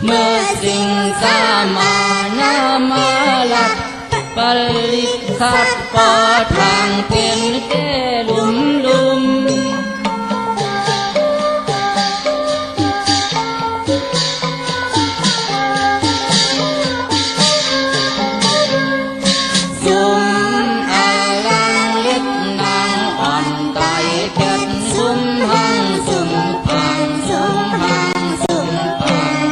เมื่อสิ่งสามานามาลักปริคัดปอทางเป็นแก่ลุมซุมอาลังเล็กนางอ่อนไตเก็ดซุมหังซุมพังซุมหังซุมพัง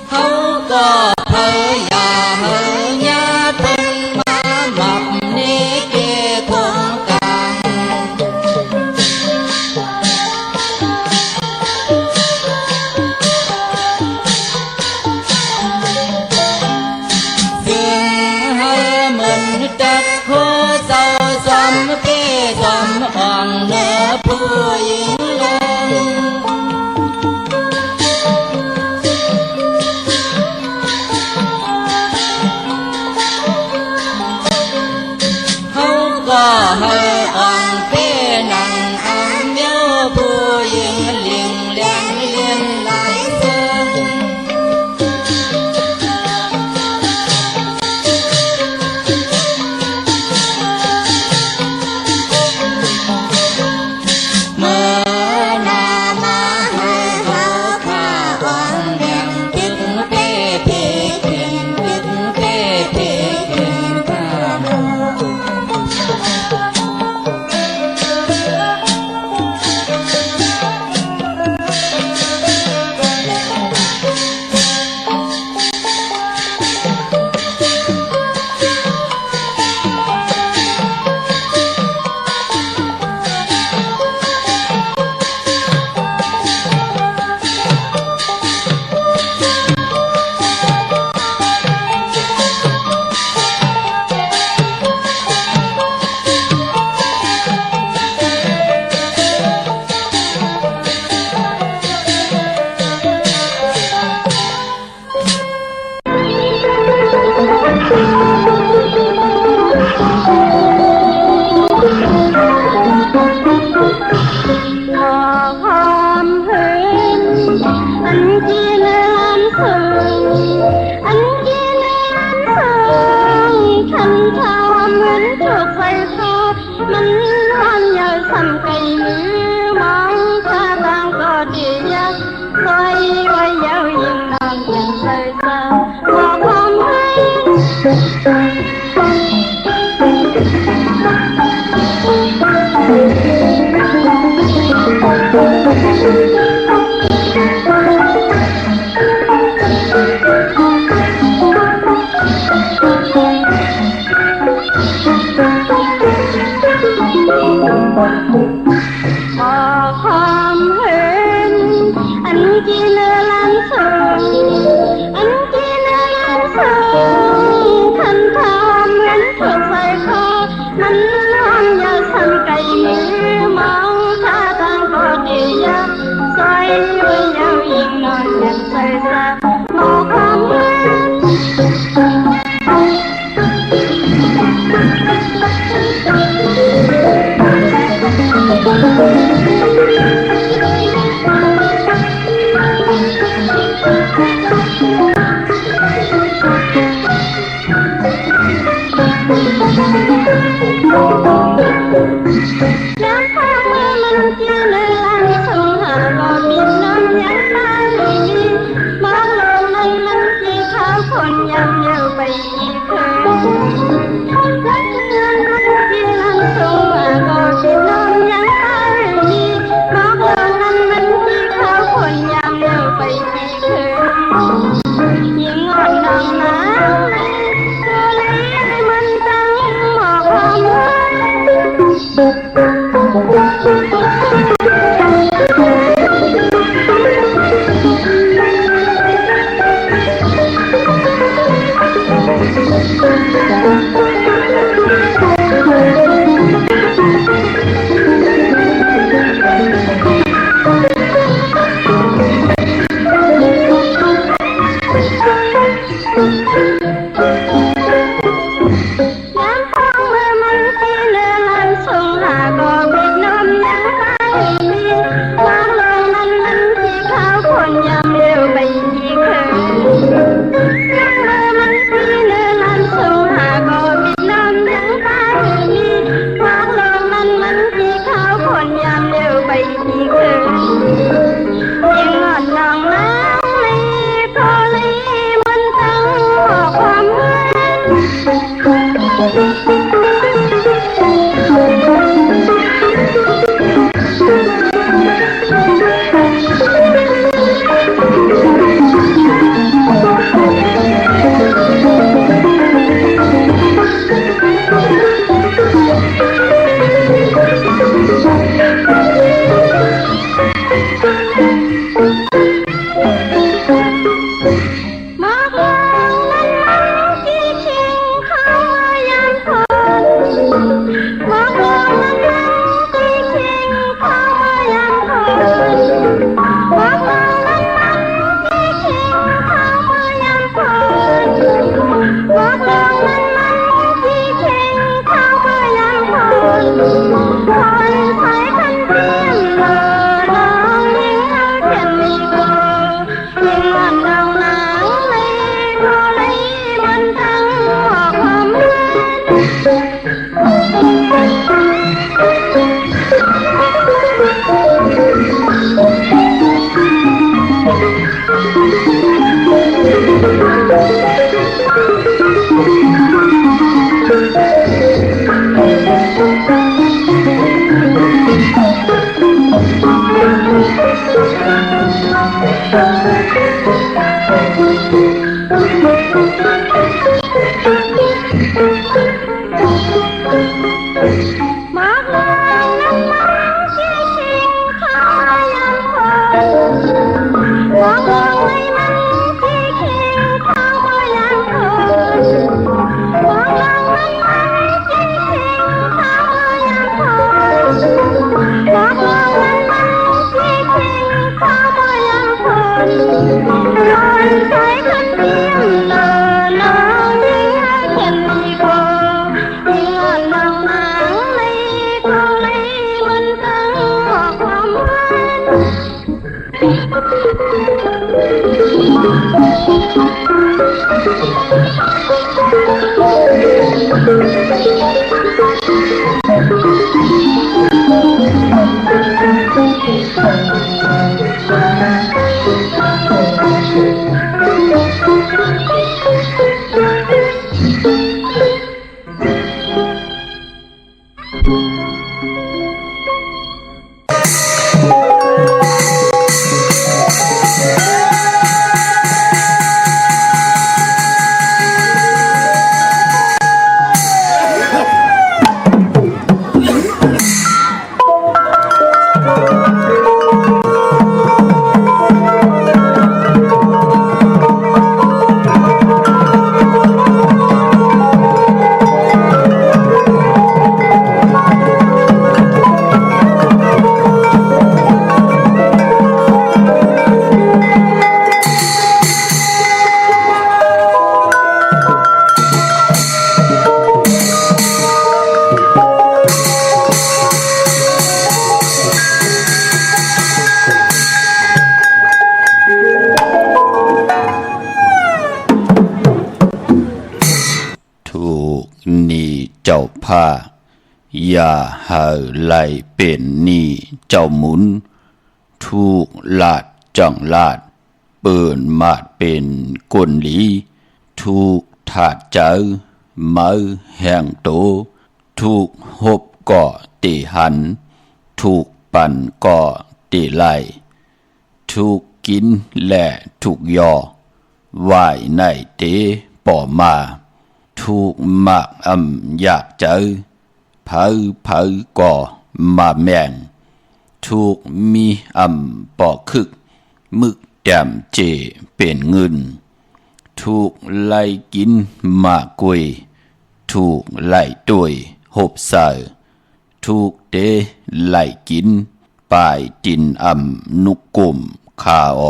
เขาก็เผยยาเฮยาเป็นมาหมับนี้เกคงกลางซึ่งเฮเหมือนจักโคเจ้าสมเกสมอ่องเนื้อผู้หญิงลงเขาก็ให้อ่อนเป้นังอันเดียวผู้หญิงเลี้ยงเลี้ยงเลี้ยงหลายเส้นเมื่อนามาให้เขาข้าอ่อนแดงจึงเป้เพ่เข็นจึงเป้เพ่เข็นข้าความเห็นอันจีนานเถิงอันจีนานเถิงฉันทำเหมือนถูกไฟฟ้ามันร้อนยาวสั่นไกลมือมองท่าทางก็ดียักซอยไว้ยาวยิ่งนานยังใส่ตาบอกความเห็ความเห็นอันจีนล้านเถิงอันจีนล้านเถิงฉันทำเหมือนถูกไฟคอมันร้อนยาวสั่นไกลมือมองท่าทางก็ดียักซอยไว้ยาวยิ่งนอนยังใส่ตาบอกความเห็น้ำฟ้าเมื่อมันจีนล้านสงหาก็บินน้ำยังตายมองลงในมันสีขาวคนยำเดียวไปอีกคืนรักเงินมันจีนล้านสงหาก็บินน้ำยังตายมองลงในมันสีขาวคนยำเดียวไปอีกคืนยิ่งอ่อนน้ำน้ำตัวเล็กมันตั้งหมอกความรัก เจ้าผ้าอย่าหาไหลเป็นนี่เจ้าหมุนทุกลาดจังลาดเปิ่นมาดเป็นกลลีทุกถาดเจอมือแห่งโตทุกหบก่อตีหันทุกปั่นก่อตีไหลทุกกินและทุกยอไหวในเตป่อมาทุกมากอยากเจอเผาก่อมาแมงทุกมีปอคึกมึกแต้มเจเป็นเงินทุกไล่กินมากุยทุกไล่ตุยหบใส่ทุกเตไล่กินปลายจินนุกกุมขาอ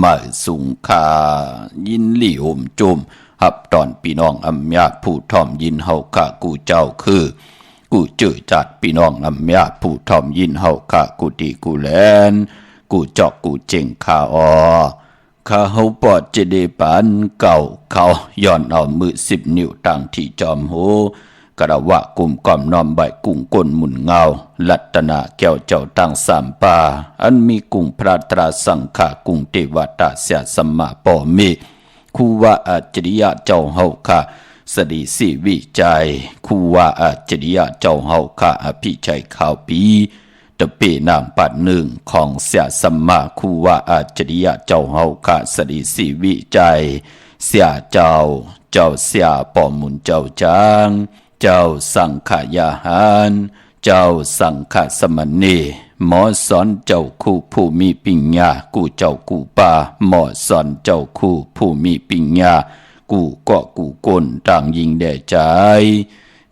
มาสุงคายินหลี่ห่มจุมหับตอนพี่น้องญาติผู้ทอมยินเฮาข้ากูเจ้าคือกูเจอจัดพี่น้องญาติผู้ทอมยินเฮาข้ากูดีกูแลนกูจอกกูเจงข้าข้าเฮาปอดจะได้ปานเก่าเขาย้อนเอามือ10 นิ้วตั้งที่จอมโหกระวะกุมก่อมน้อมใบกุ้งก้นหมุนเงาลัตนาแก้วเจ้าตั้งสามป่าอันมีกุ้งพระตราสังฆากุ้งเทวตาเสียสัมมาปอมีคูว่าอัจฉริยะเจ้าเฮาค่ะ สดีสิวิจัยคูว่าอาจริยะเจ้าเฮาข้าอภิชัยข่าวปีตะเปนามปัดหนึ่งของเสียสัมมาคูว่าอาจริยะเจ้าเฮาข้าสดีสิวิจัยเสียเจ้าเสียปอมุนเจ้าจางเจ้าสังขยาหารเจ้าสังฆสมณีหมอสอนเจ้าคู่ผู้มีปัญญากูเจ้ากูป่าหมอสอนเจ้าคู่ผู้มีปัญญากูก็กูก้นต่างยิงแด่ใจ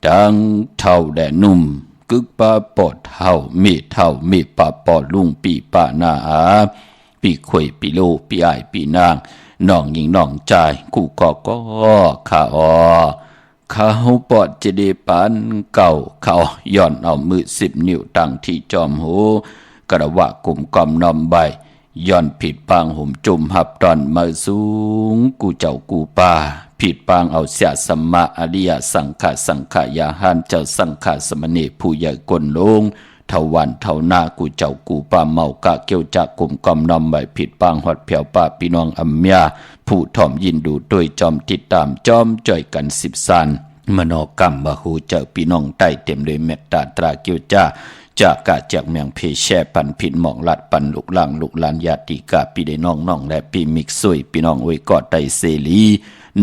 ดังเท่าแด่นุ่มกึกปาปอดเท่ามีปาปอดลุงปีป่านาอาปีขวยปีโลปีไอปีนางน้องยิงน้องใจกูก็ข้าเขาปอดจะได้ปันเก่าเขาย่อนเอามือ10 นิ้วตั้งที่จอมหูกระวะกลุ่มกอมนอมใบย่อนผิดปางหุ่มจุ่มหับตอนมาสูงกูเจ้ากูป่าผิดปางเอาเสียสัมมาอริยสังขยาหันเจ้าสังฆสมณีผู้ใหญ่กลลงเทวันเทาหน้ากูเจ้ากูป่าเมากะเกี่ยวจากกลุ่มกอมนอมใบผิดปางหอดเผียวป่าพี่น้องอัมยาผู้ถ่อมยินดูด้วยจอมติดตามจอมจ่อยกัน10 สันมโนกรรมบาหูเจ้าพี่น้องใต้เต็มด้วยเมตตาตราเกียวจ้าจากกะจากเมียงเพแช่ปันผิดหมองลัดปันลูกหลางลูกหลานญาติกาปีได้น้องและปีมิกซุยพี่น้องไว้กอดไตเสลี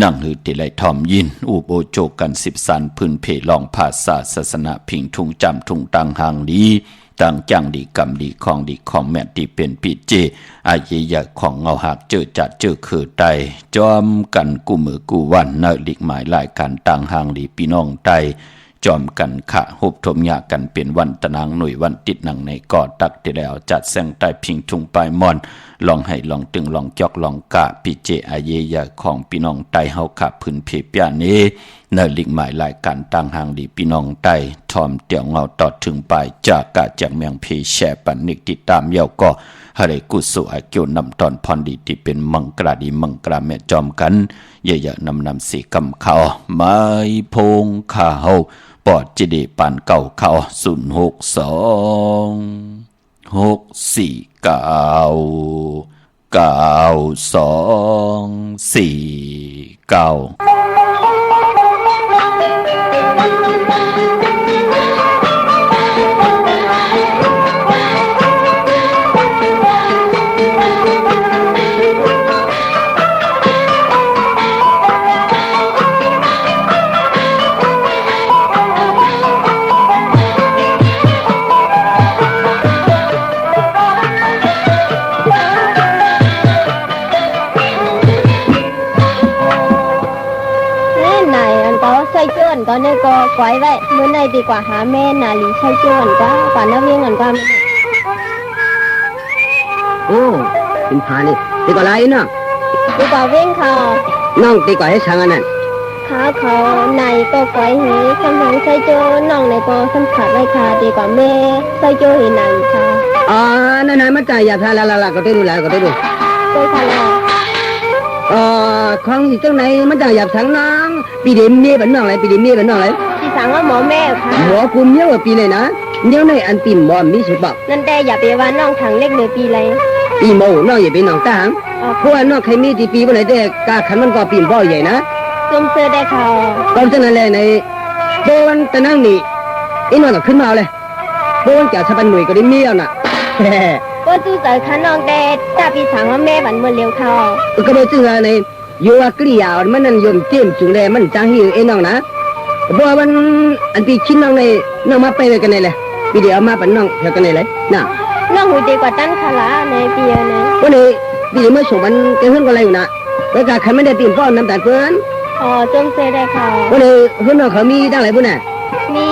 นั่งหือติไลทอมยินอุโบโจกัน10 สันพื้นเพลองภาษาศาสนาพิงทุงจำทุงตังหางดีตังจังดีกรรมดีของแม่ดีเป็นปีเจอาเยยะของเงาหักเจอจัดเจอคือไตจอมกันกูมือกูวันเนลิกหมายลายการตังหางดีพี่น้องไตจอมกันขะหุบทมยากันเป็นวันตะนางหน่วยวันติดหนังในกอตักที่แล้วจัดแสงใต้พิงทุงปลายมอนลองให้ลองตึงลองจอกลองกะปีเจอาเยยะของพี่น้องไตเฮาขับพื้นเพเปียเนเนลิกหมายลายการตังหางดีพี่น้องไตทอมเตี่ยวเงาต่อถึงปลายจากกะจากเมียงเพแช่ปันนิกติดตามเยาก็ฮะเรกุสุอาเกียวนำตอนพรดีที่เป็นมังกราดีมังกราแม่จอมกันเยอะๆนำสีกำเขาไม้พงข้าวปอดจิดีปานเก่าเขาตอนนี้ก็ไว้ไว้เมื่อไหร่ดีกว่าหาแม่นาลีใช้เจ้าหวันก็กว่าน้าเวียงหวันก็โอ้เป็นพานี่ดีกว่าไรเนาะดีกว่าเวียงเขาน้องดีกว่าให้ช่างอันนั้นเขาในก็ไว้เหสมองใช้เจ้าน้องในก็สัมผัสไว้ค่ะดีกว่าแม่ใช้เจ้าเห็นนาลีค่ะนั่นมันจะอย่าพาละก็ได้ดูแล้วก็ได้ดูก็ค่ะของสิจังไหนมันจะหยับสังน้องปีเดียมีเป็นน้องอะไรปีเดียมีเป็นน้องอะไรปีสังว่าหมอแม่ค่ะหมอกูเยอะปีเลยนะเยอะในอันปีหมอมีสุดบอกนั่นแต่อย่าไปว่าน้องถังเล็กเลยปีเลยปีโมน้องอย่าไปน้องตางเพราะว่าน้องใครมีที่ปีวันไหนแต่กาขันมันก็ปีบ่อใหญ่นะจมเสื้อได้เขาก็จังนั้นแหละในโบวันตะนั่งนี่ไอ้น้องก็ขึ้นมาเลยโบวันจะสะบันหน่วยก็ได้มีแล้วน่ะก็ตู้ใจขันน้องแต่ถ้าปีสังว่าแม่บันเมื่อเลี้ยวเขาก็ไม่จึงอะไรโยกลียามันนั่นยมเจียมจุงเลยมันจังหิวไอ้น้องนะบัววันอันที่ชิ้นน้องในน้องมาไปเลยกันเลยปีเดียวมาเป็นน้องเท่ากันเลยน่ะน้องหูดีกว่าตั้งขาละในปีนี้วันนี้ปีเมื่อส่งมันเกิดขึ้นกันอะไรอยู่นะแล้วการขันไม่ได้ปีนป้อนน้ำตาลเพื่อนจมเสได้เขาวันนี้เพื่อนน้องเขามีตั้งหลายปุ่นน่ะมี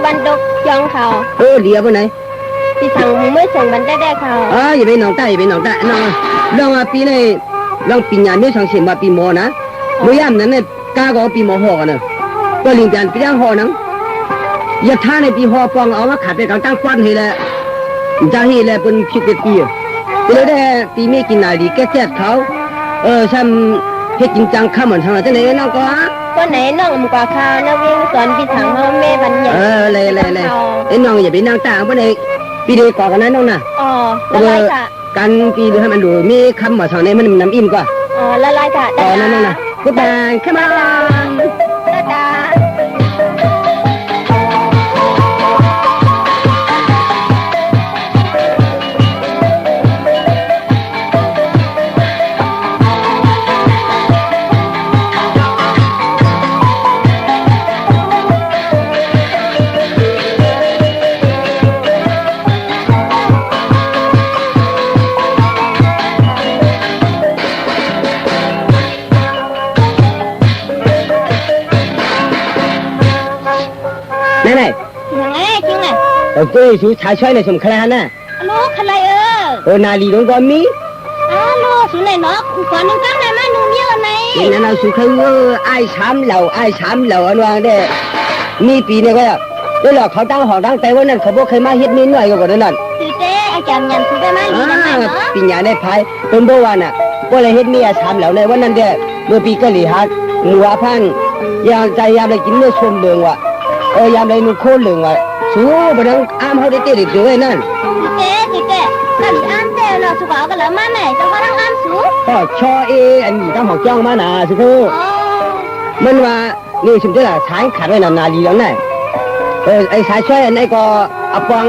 วันดกยองเขาเดียวปุ่นไหนปีสั่งเมื่อส่งบันได้เขาอย่าไปน้องใต้อย่าไปน้องใต้น้องปีในลองปีญาไม่สังเสียมาปีโมนะเมื่อยามนั้นเนี่ยกาก็ปีโมห่อกันเนอะก็ลิงกันปีย่างห่อนังอย่าท่าในปีห่อปองเอามาขัดไปกับตั้งควันให้แหละจะให้แหละเป็นพิกปีก็เลยได้ปีไม่กินนายดีแก้แก้เขาฉันให้จริงจังข้ามเหมือนทางเราจะไหนน้องก็ไหนน้องมันกว่าข้าวน้าวิ่งสอนปีถังเขาแม่บันใหญ่เลยไอ้น้องอย่าไปนั่งตาเพราะในปีเดียวก่อนกันนะน้องน่ะละลายค่ะกันปีดูให้มันดูมีคำว่าสอนในมันน้ำอิ่มกว่าละลายค่ะนั่นกูแบงขึ้นมา ตัวสูชายช่วยในสมคลาน่ะ ลูกอะไรนาลีลงก็มี ลูกสุนัยเนาะก่อนนึงตั้งแต่มาหนูเมียวไหนนั่นเราสุขไอ้ช้ำเหล่าอันวางได้มีปีนี่ก็แล้วหลอกเขาตั้งหอตั้งแต่ว่านั่นเขาบอกเคยมาเฮ็ดมีหน่อยก็บ่ได้นั่นคือเจ๊อาจารย์ยันสุได้มาลีนั่นเนาะปีหน้าได้พายเป็นบ่ว่าน่ะบ่ได้เฮ็ดมีอาช้ำเหล่าในวันนั้นเด้เมื่อปีก็ลีฮัดหนูว่าพันยามใจยามได้กินเนื้อชมเบิงว่ะยามได้นุ่งโคเหลืองว่ะสู้บ่ดังอ้ามเฮาได้เตะได้ด้วยนั่นคือเจ๊นั่นอ้ามเต้เนาะสุขก็แล้วมาไหนจังว่าอ้ามสูก็ชออันนี้ตั้งหอกจ้องมาน่ะสุโคมันว่านี่ชิมได้ล่ะทางขาดไว้นาลีแล้วน่ะไอ้สายช่วยอันไหนก็เอาปัง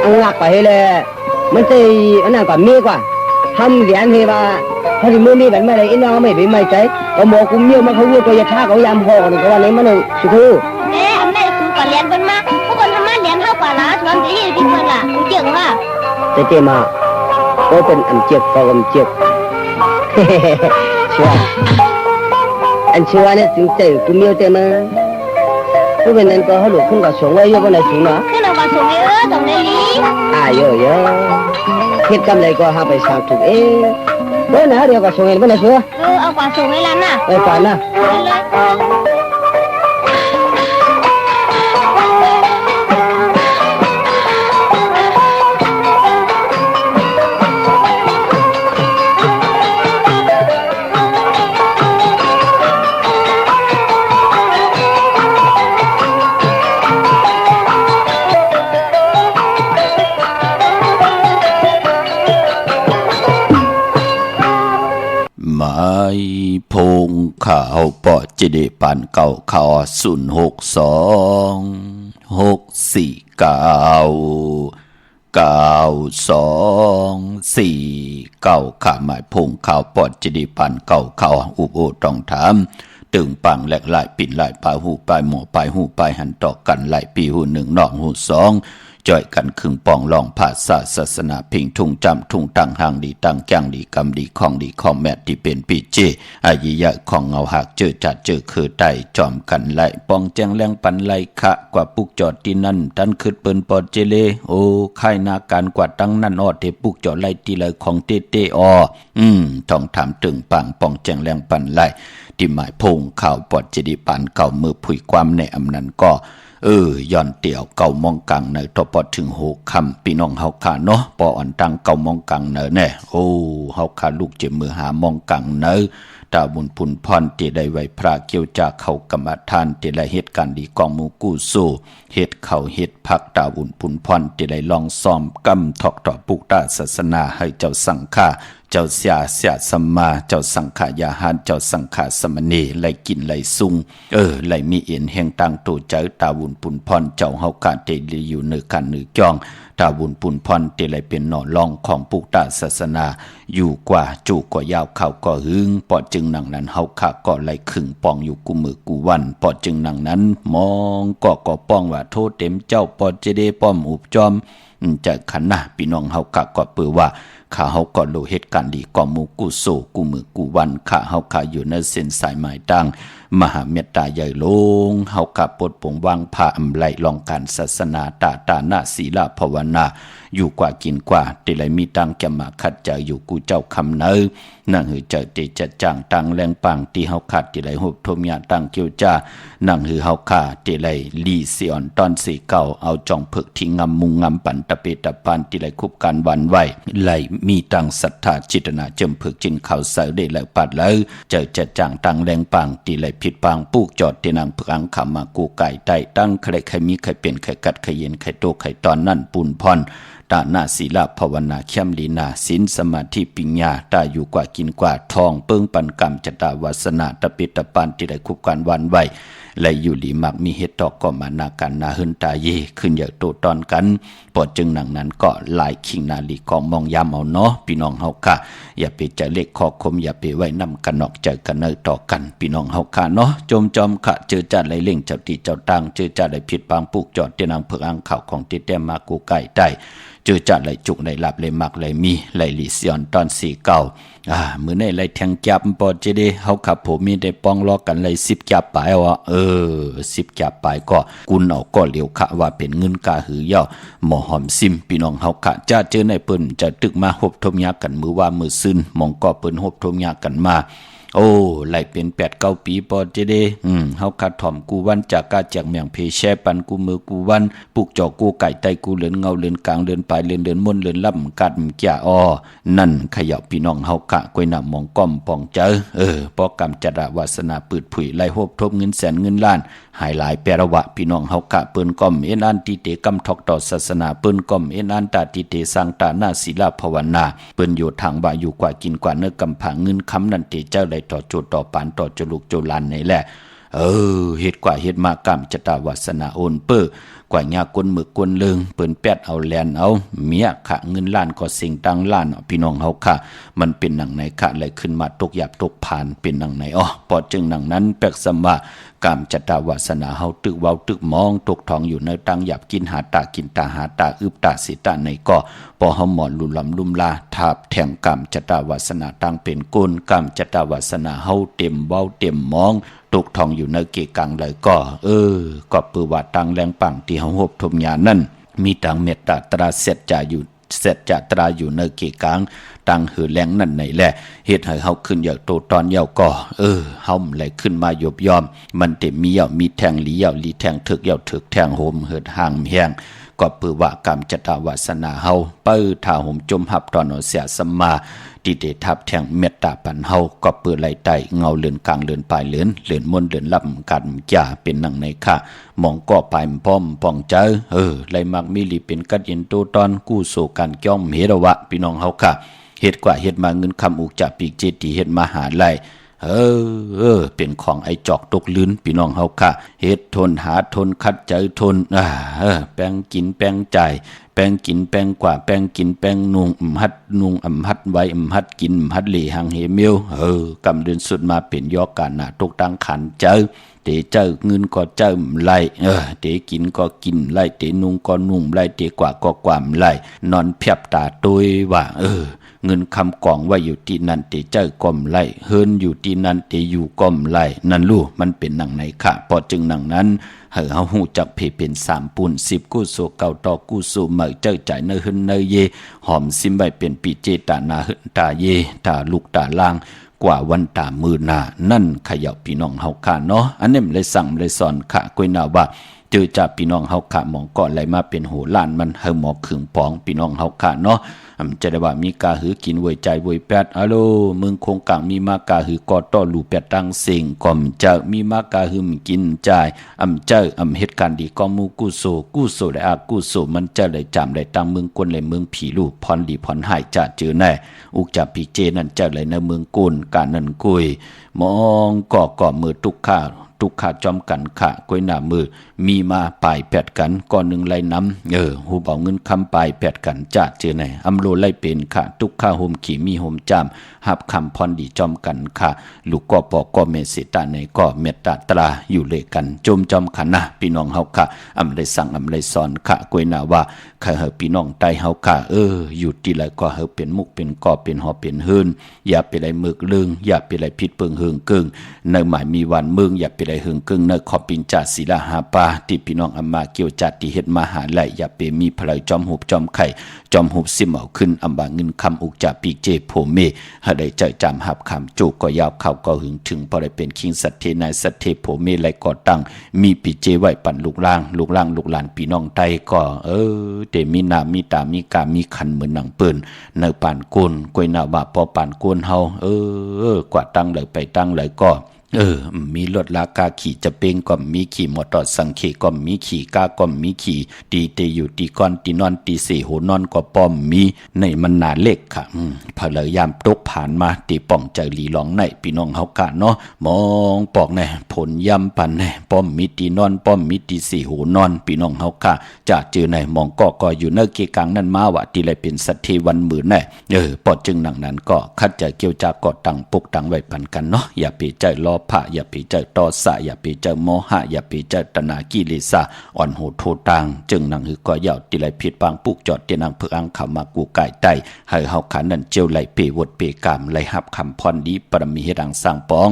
อังลักไปให้เลยมันจะอันนั้นก็มีกว่าทำเหรียญให้ว่าพอที่มือมีแบบไม่ได้อินเอาไม่ไปไม่ใจก็หมอกุมเมียวมาเขาเรียกตัวยาท่าเขายามห่อกันก็ว่านี้มันสุดที่อันไหนคือก่อนเรียนกันมาพวกคนทำมาเรียนเท่ากันละชวนจะยืดที่คนละเจ๋งว่ะเจ๊มาก็เป็นอันเจ็บก็อันเจ็บชัวอันชัวเนี่ยถึงเจ๊กุมเมียวเต็มมาพวกนั้นก็เขาหลุดขึ้นกับสงไว้เยอะกว่าในสูงนะขึ้นเอากับสงไว้ตรงนี้เยอะคิดกำไรก็หาไปสร้างถูกเนะเดี๋ยวกับสงไว้ไม่ได้ชัวเอากับสงไว้แล้วนะก่อนนะพงข่าวปอจิเดปันเก่าข่าว062-649-9249ข่าหมายพงข่าวปอจิเดปันเก่าข่าวอุบโอต้องถามตึงปังแหลกหลายปิ่นหลายปลายหูปลายหมอปลายหูปลายหันต่อกันหลายปีหูหนึ่งนอกหูสองจ่อยกันครึ่งปองลองภาษาศาสนาพิงทุ่งจำทุ่งตั้งห่างดีตั้งแก้งดีกำดีของดีของแม่ที่เป็นปีเจอายิยะของเงาหักเจอจัดเจอคือไตจอมกันไหลปองแจงแรงปันไหลขะกว่าปุกจอดที่นั่นตันคืดเปิ้นปอดเจเลโอ้ค่ายนาการกว่าตั้งนั่นออเทปุกจอดไหลตีเลยของเตเตอต้องถามตึงปังปองแจงแรงปันไหลที่หมายพงข่าวปอดเจดีปันเก่ามือผุยความในอำนันก็ย้อนเตี่ยวเก่ามองกังในทปถึงโหคำพี่น้องเฮาขาเนาะปออ่อนตังเก่ามองกังเนอแน่โอ้เฮาขาลูกเจมือหามองกังเนอตาบุญพุนพรที่ได้ไว้พระเกี่ยวจากเขากรรมฐานที่ได้เหตุการณ์ดีกองมูกู้สู้เหตุเขาเหตุพักตาบุญพุนพรที่ได้ลองซ้อมกำทอกต่อปุกตาศาสนาให้เจ้าสังฆาเจ้าเสียสัมมาเจ้าสังขายาหารเจ้าสังขาสมณีไหลกินไหลซุงไหลมีเอ็นแห่งต่างตัวเจ้าตาบุญปุนพรเจ้าเฮากาเตลีอยู่เนื้อกันเนื้อจ้องตาบุญปุนพรเตไหลเป็นหน่อรองของปุกตาศาสนาอยู่กว่าจูกว่ายาวเขาก็หึงปอดจึงหนังนั้นเฮาขาก็ไหลขึงปองอยู่กูมือกูวันปอดจึงหนังนั้นมองก็ป้องว่าโทษเต็มเจ้าปอดเจเดป้อมอุบจอมจะขันนะพี่น้องเฮาขาก็เปือว่าข้าเฮาก็รู้เหตุการณ์ดีก่อมูกูโซกูมือกูวันข้าเฮาขาอยู่ในเส้นสายหมายดังมหาเมตตาใหญ่ลงเฮาขาปลดปลงวางผ้าอำไลลองการศาสนาตานาศีลภาวนาอยู่กว่ากินกว่าติไหลมีตังแก่มาขัดใจอยู่กูเจ้าคำเนอนั่งหือเจอติจะจางตังแรงปังที่เฮาขาดติไหลหุบทมยาตังเกียวจ้านั่งหือเฮาขาติไหลลีเสียนตอนสีเก่าเอาจองผึกที่งำมุงงำปันตะเปตะปานติไหลคุบการวันไหวไหลมีตังศรัทธาจิตนาจมผึกจินเขาเสได้แล้วปัดแล้วเจอจะจางตังแรงปังติไหลผิดปังปูกจอดที่นางผึกอังขำมากูไก่ไต่ตั้งใครใครมีใครเป็นใครกัดใครเย็นใครโตใครตอนนั่นปูนพรตาหน้าศีลภาวนาเข้มลีนาศีลสมาธิปัญญาตาอยู่กว่ากินกว่าทองเปิ้งปันกรรมจตาวาสนาตะปิตะปานที่ได้คุบกันวันไหวและอยู่หลีมักมีเหตุตอกก็มานากันนาหึนตาเยขึ้นอย่างโตตอนกันปอดจึงหนังนั้นก็หลายขิงนาลีก็มองยามเอาเนาะพี่น้องเฮาค่ะอย่าไปใจเล็กคอคมอย่าไปไว้นำกันนอกใจกันเนอต่อกันพี่น้องเฮาค่ะเนาะจมจอมค่ะเจอจัดไหลเล่งเจ้าตีเจ้าตังเจอจัดไหลผิดปางปลูกจอดเตนางเผือกอังข่าวของติดแต้มมากูไก่ได้ เจอจัดไหลจุกไหลหลับไหลมักไหลมีไหลลิเซียนตอนสี่เก่ามื้อในไหลแทงจับปอเจเดเฮาขับผมมีได้ป้องล้อกันไหล10จับปลายว่า10จับปลายก็กุนเอาก็เหลียวขะว่าเป็นเงินกาหือยาวหมอหอมซิมพี่น้องเฮาขะจะเจอในเปิ้นจะตึกมาหบทมยากันมือว่ามือซึนมองก็เปิ้นหบทมยากันมาโอ้ไหลเป็น8-9 ปีปอเจเดเฮาคัดถ่อมกูวันจากกาจากเมียงเพแชปันกูมือกูวันปุกจอกูไก่ไตกูเหลือนเงาเหลือนกลางเหลือนปลายเหลือนมนเหลือนล่ำกัดแก่อ้อนั่นขยับพี่น้องเฮากะกวยหน้ามองก้อมป่องเจอปอกรรมจดาวาสนาปืดผุยไหลโฮบทบเงินแสนเงินล้านหายหลายแปรวะพี่น้องเฮากะเปิ้นก้อมเอ็นอันติเตกำทอกต่อศาสนาเปิ้นก้อมเอ็นอันตาติเตสังตานาศีลภาวนาเปิ้นอยู่ทางบ่าอยู่กว่ากินกว่าเนื้อกำผาเงินค้ำนั่นเตเจ้าไหลต่อโจต่อปานต่อจุลุกโจลานนี่แหละเฮ็ดกว่าเฮ็ดมากรรมจตาวาสนาโอนเป้อกว่าญากนมึกกวนเลิงเปิ้นแปดเอาแลนเอาเมียขะเงินล้านก็สิ่งตังล้านพี่น้องเฮาค่ะมันเป็นหนังไหนค่ะไหลขึ้นมาตกหยาบตกผ่านเป็นหนังไหนพอจึงหนังนั้นแปลกสมากามจตาวาสนาเฮาตึกเว้าตึกมองตกทองอยู่ในตังหยาบกินหาตากินตาหาตาอึบตาสิตาในก็พอเฮาหมอนลุลำลุมลาทาบแทงกามจตาวาสนาตังเป็นกุลกามจตาวาสนาเฮาเต็มเว้าเต็มมองตกทองอยู่ในเกกังเลยก็ก็ปือว่าตังแรงปังที่เฮาหบทมญานั่นมีตังเมตตาตราเสร็จจะอยู่เสร็จจะตราอยู่ในเกกังตังหือแรงนั่นไหนแหละเฮ็ดให้เฮาขึ้นอย่างโตตอนเยาก็เฮาไหลขึ้นมายบยอมมันเต็มมีเยามีแทงหลีเยาลีแทงถึกเยาถึกแทงโหมเหิดห่างแห้งก็ปือว่ากรรมจตาวาสนาเฮาถ้าห่มจมหับตอนเสียสัมมาที่เดทับแทงเมตตาปันเฮาก็เปื้อไหลไตเงาเลือนกลางเลือนปลายเลือนมนเลือนลำกันจ่าเป็นหนังในค่ะมองก็ปลายป้อมป่องเจอไหลมักมีลีเป็นกัดเย็นโตตอนกู้โศกันจ้อมเฮระวะพี่น้องเฮาค่ะเฮ็ดกว่าเฮ็ดมาเงินคำอุกจะปีกเจตีเฮ็ดมาหาไหลเป็นของไอจอกตกลื้นพี่น้องเฮาค่ะเฮ็ดทนหาทนคัดใจทนแป้งกินแป้งจ่ายแป้งกินแป้งกว่าแป้งกินแป้งนุงหัดนุงหัดไว้หัดกินหัดเหลี่หังเฮเมียวกำเดินสุดมาเป็นยอกการหน้าตกตังขันเจอเตเจ้าเงินก็เจ้าไล่เตกินก็กินไล่เตนุ่งก็นุ่งไล่เตกว่าก็กวามไล่นอนเพียบตาตุยว่าเงินคำกองไว้อยู่ที่นั่นเตเจ้าก้มไล่เฮินอยู่ที่นั่นเตอยู่ก้มไล่นั่นลู่มันเป็นหนังไหนค่ะพอจึงหนังนั้นเฮาหูจักเพเป็น3ปูน10กู้โซเก่าต่อกู้โซเหมอเจ้าจ่ายเนหึนเนเยหอมซิมไว้เป็นปีเจตานาหึนตาเยตาลูกตาล่างกว่าวันตามือหน้านั่นขยับพี่น้องเฮาค่ะเนาะอันนี้เลยสั่งเลยสอนค่ะกวยนาว่าเจอจากพี่น้องเฮาค่ะหมองก่อนไหลมาเป็นโหล้านมันเฮาหมอขึงปองพี่น้องเฮาค่ะเนาะจะได้ว่ามีกาหือกินเวยใจเวยแปดอะโลมึงคงกังมีมากาหือกอต่อลูแปดตั้งเสียงก่อมเจ้ามีมากาหืมกินใจเจ้าเหตุการณ์ดีก็มูกู้โซได้อากู้โซมันจะได้จำได้ตั้งเมืองกวนเลยเมืองผีลูกพรดีพรหายจะเจอแน่อุกจับปีเจนั่นจะเลยในเมืองกุนการนั่นกุยมองก่อมือทุกข้าจอมกันค่ะก้อยหน้ามือมีมาปลายแปดกันก่อนหนึ่งไล่น้ำหูเบาเงินคำปลายแปดกันจะเจอไหนอำโลไล่เป็นค่ะทุกข้าโฮมขี่มีโฮมจามหับคำพรดีจอมกันค่ะลูกก็ปอกก็เมสิตาในก็เมตตาตราอยู่เลยกันจมจอมขันนะพี่น้องเฮาค่ะเลยสั่งเลยสอนค่ะก้อยหน้าว่าข้าเฮาพี่น้องไตเฮาค่ะอยู่ที่ไรก็เฮาเป็นมุกเป็นก่อเป็นหอเป็นเฮินอย่าไปไรมึกลึงอย่าไปไรพิษเปิงเฮิงเกิงในหมายมีวันมึงอย่าไปไรหึงกึ่งในขอปินจ่าศิลาหาปาที่พี่น้องอามาเกี่ยวจัดที่เฮ็ดมาหาไหลอย่าไปมีพลายจอมหุบจอมไข่จอมหุบซิมเอาขึ้นอำบาเงินคำอุกจ่าปีกเจโพเมหาได้ใจจำหับคำจูก็ยาวเข้าก็หึงถึงพอได้เป็นคิงสัตเทนายสัตเทโพเมไหลก่อตั้งมีปีเจไว้ปั่นลูกล่างลูกหลานพี่น้องไตก็เตมีนามีตามีกามีขันเหมือนหนังปืนในป่านกุนกวยนาว่าพอป่านกุนเฮากว่าตั้งเลยไปตั้งเลยก็มีรถลากาขี่จะเป็นก็มีขี่มอเตอร์สังเคก็มีขี่กาก็มีขี่ตีเตอยู่ตีก้อนตีนอนตีสี่หัวนอนก็ป้อมมีในมันนาเล็กค่ะพลยามตกผ่านมาตีป่องใจหลีหลองในพี่น้องเฮากะเนาะมองปอกแน่ผลยำปันแน่ป้อมมีตีนอนป้อมมีตีสี่หัวนอนพี่น้องเฮากะจะเจอในมองก็อยู่เนเกกังนั่นมาว่าตีไรเป็นสัตเทวันมือแน่ปอดจึงหนังนั้นก็คัดใจเกี่ยวจากก็ตั้งปุกตั้งไว้ปันกันเนาะอย่าไปใจรอ ภะอย่าไปเจอตอสะอย่าไปเจอโมหะอย่าไปเจอตนากิเลสอ่อนโหดโทตังจึงนังหือก็ยาวติไหลผิดปางปุกจอดเตียนังเพื่ออังเขามากูไก่ไตให้เฮาขานั่นเจียวไหลเปวดเปกามไหลหับคำพรดีปรมีเฮดังสร้างปอง